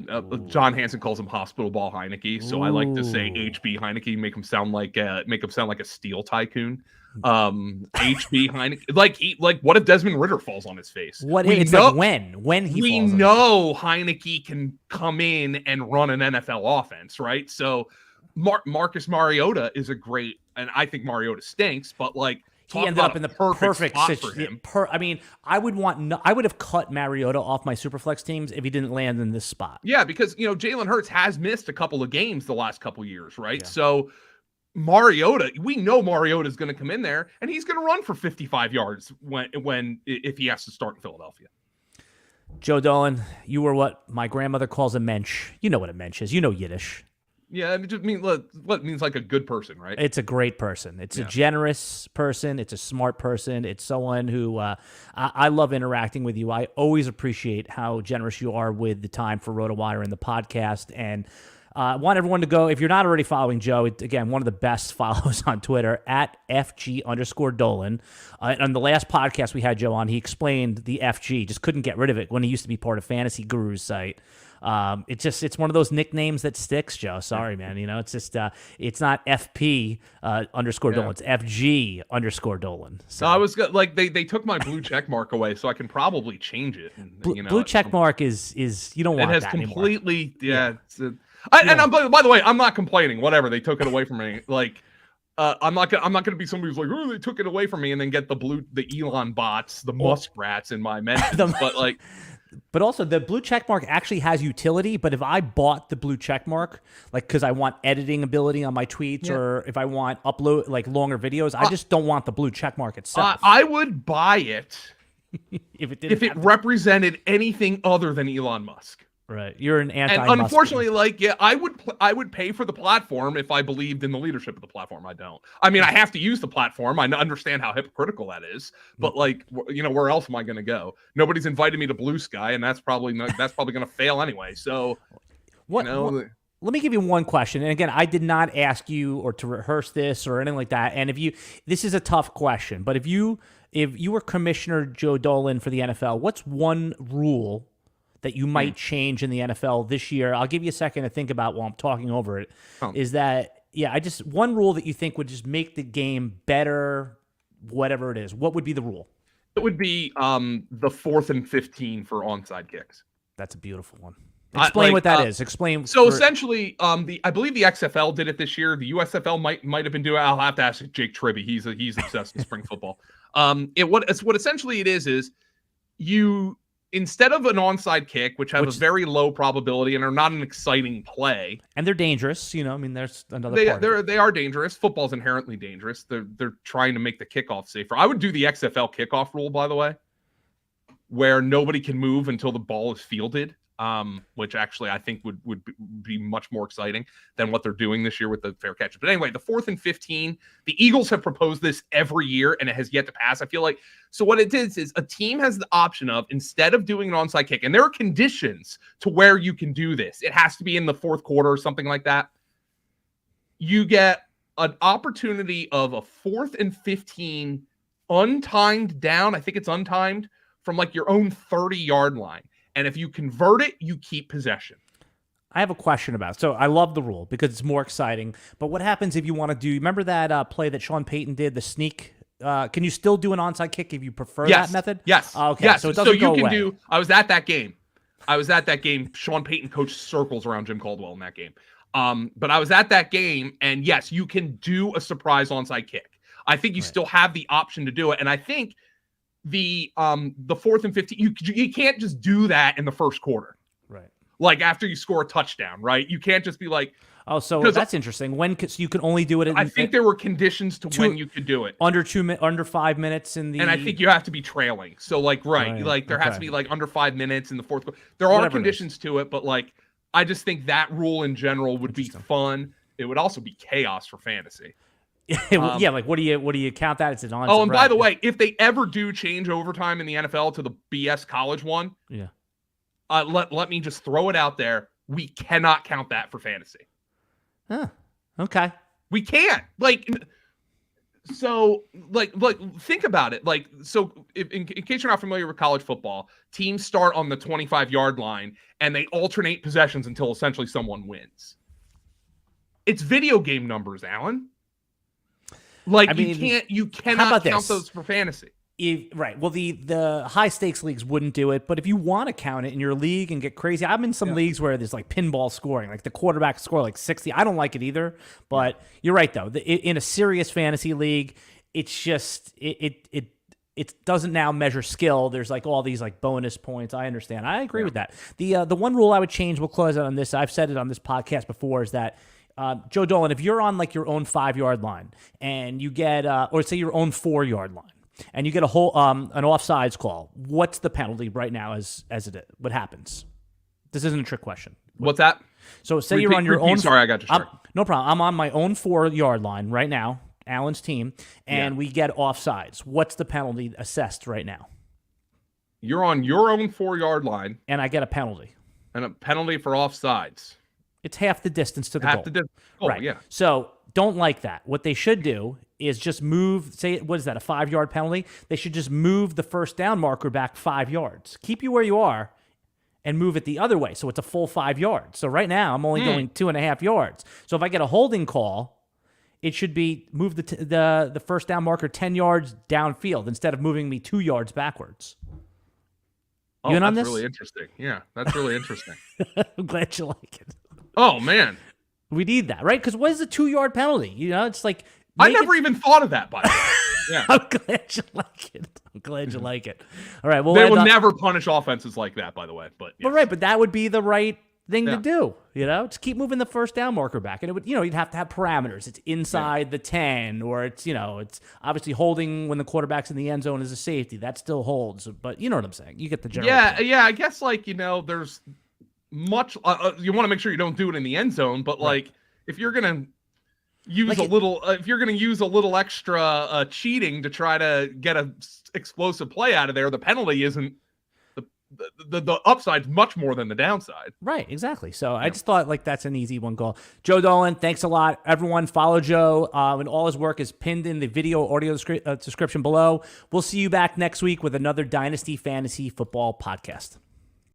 John Hansen calls him hospital ball Heineke, so I like to say HB Heineke, make him sound like a steel tycoon. HB Heineke, like what if Desmond Ridder falls on his face? When he falls know Heineke can come in and run an NFL offense, right? So Marcus Mariota is a great, and I think Mariota stinks, but like. He ended up in the perfect situation. I mean, I would have cut Mariota off my Superflex teams if he didn't land in this spot. Yeah, because Jalen Hurts has missed a couple of games the last couple of years, right? Yeah. So Mariota, we know Mariota is going to come in there and he's going to run for 55 yards if he has to start in Philadelphia. Joe Dolan, you were what my grandmother calls a mensch. You know what a mensch is. You know Yiddish. Yeah, it just means what means like a good person, right? It's a great person. It's a generous person. It's a smart person. It's someone who I love interacting with you. I always appreciate how generous you are with the time for RotoWire and the podcast. And I want everyone to go, if you're not already following Joe, again, one of the best follows on Twitter, at FG_Dolan. On the last podcast we had Joe on, he explained the FG, just couldn't get rid of it when he used to be part of Fantasy Guru's site. It's one of those nicknames that sticks, Joe. Sorry, man. It's just it's not FP _Dolan. It's FG _Dolan. So I was like they took my blue check mark away, so I can probably change it. Blue check mark is you don't want that anymore. It has completely by the way, I'm not complaining. Whatever, they took it away from me. Like I'm not gonna be somebody who's like, oh, they took it away from me, and then get the Elon bots, the muskrats in my mentions. But also, the blue check mark actually has utility. But if I bought the blue check mark, like because I want editing ability on my tweets, or if I want upload like longer videos, I just don't want the blue check mark itself. I would buy it if it represented anything other than Elon Musk. Right, you're an anti. And unfortunately, I would pay for the platform if I believed in the leadership of the platform. I don't. I mean, I have to use the platform. I understand how hypocritical that is, but where else am I going to go? Nobody's invited me to Blue Sky, and that's probably going to fail anyway. So, let me give you one question. And again, I did not ask you or to rehearse this or anything like that. And this is a tough question, but if you were Commissioner Joe Dolan for the NFL, what's one rule that you might change in the NFL this year? I'll give you a second to think about while I'm talking over it. Is that, one rule that you think would just make the game better, whatever it is. What would be the rule? It would be the 4th and 15 for onside kicks. That's a beautiful one. Explain what that is. Explain. So essentially, I believe the XFL did it this year. The USFL might have been doing it. I'll have to ask Jake Tribby. He's obsessed with spring football. What essentially it is you, instead of an onside kick, which have a very low probability and are not an exciting play, and they're dangerous, there's another. They are dangerous. Football's inherently dangerous. They're trying to make the kickoff safer. I would do the XFL kickoff rule, by the way, where nobody can move until the ball is fielded. Which actually I think would be much more exciting than what they're doing this year with the fair catch. But anyway, the 4th and 15, the Eagles have proposed this every year and it has yet to pass. I feel like, so what it is a team has the option of, instead of doing an onside kick, and there are conditions to where you can do this. It has to be in the 4th quarter or something like that. You get an opportunity of a 4th and 15 untimed down. I think it's untimed from like your own 30-yard line. And if you convert it, you keep possession. I have a question about it. So I love the rule because it's more exciting. But what happens if you want to do, remember that play that Sean Payton did, the sneak? Can you still do an onside kick if you prefer that method? Yes. Okay. Yes. So it doesn't go away. I was at that game. Sean Payton coached circles around Jim Caldwell in that game. But I was at that game, and yes, you can do a surprise onside kick. I think you still have the option to do it. And I think the 4th and 15, you can't just do that in the first quarter, right? Like after you score a touchdown, right? You can't just be like, oh, so that's interesting. So you can only do it. I think there were conditions to when you could do it under 5 minutes in the. And I think you have to be trailing. So there has to be like under 5 minutes in the 4th quarter. There are conditions to it, but I just think that rule in general would be fun. It would also be chaos for fantasy. Yeah, like what do you count that? It's an onside. Oh, and by the way, if they ever do change overtime in the NFL to the BS college one, yeah, let me just throw it out there. We cannot count that for fantasy. Huh. Okay. We can't. So think about it. In case you're not familiar with college football, teams start on the 25-yard line and they alternate possessions until essentially someone wins. It's video game numbers, Alan. You cannot count those for fantasy. Right. Well, the high stakes leagues wouldn't do it, but if you want to count it in your league and get crazy, I'm in some leagues where there's like pinball scoring, like the quarterback score like 60. I don't like it either, but you're right though. In a serious fantasy league, it's just it doesn't now measure skill. There's like all these like bonus points. I understand. I agree with that. The one rule I would change, we'll close out on this. I've said it on this podcast before, is that Joe Dolan, if you're on like your own 5-yard line and you get or say your own 4-yard line, and you get a whole an offsides call, what's the penalty right now as what happens? This isn't a trick question. What's that? So say you're on your own. Sorry, I got you. No problem. I'm on my own 4-yard line right now, Alan's team, and we get offsides. What's the penalty assessed right now? You're on your own 4-yard line. And I get a penalty. And a penalty for offsides. It's half the distance to the goal. Right. Yeah. So don't like that. What they should do is just move, say, what is that, a 5-yard penalty? They should just move the first down marker back 5 yards. Keep you where you are and move it the other way. So it's a full 5 yards. So right now I'm only going 2.5 yards. So if I get a holding call, it should be move the first down marker 10 yards downfield instead of moving me 2 yards backwards. Oh, you in on that's this? Really interesting. Yeah, that's really interesting. I'm glad you like it. Oh, man. We need that, right? Because what is a 2-yard penalty? You know, it's like... I never even thought of that, by the way. Yeah. I'm glad you like it. All right. Well, they will never punish offenses like that, by the way. But yes. But that would be the right thing to do. You know, just keep moving the first down marker back, and it would, you'd have to have parameters. It's inside the 10, or it's it's obviously holding when the quarterback's in the end zone is a safety. That still holds, but you know what I'm saying. You get the general. Yeah. I guess there's much. You want to make sure you don't do it in the end zone, but if you're gonna use if you're going to use a little extra cheating to try to get a explosive play out of there, the penalty isn't the upside's much more than the downside. Right, exactly. So I just thought that's an easy one call. Joe Dolan, thanks a lot. Everyone follow Joe, and all his work is pinned in the video audio description below. We'll see you back next week with another Dynasty Fantasy Football podcast.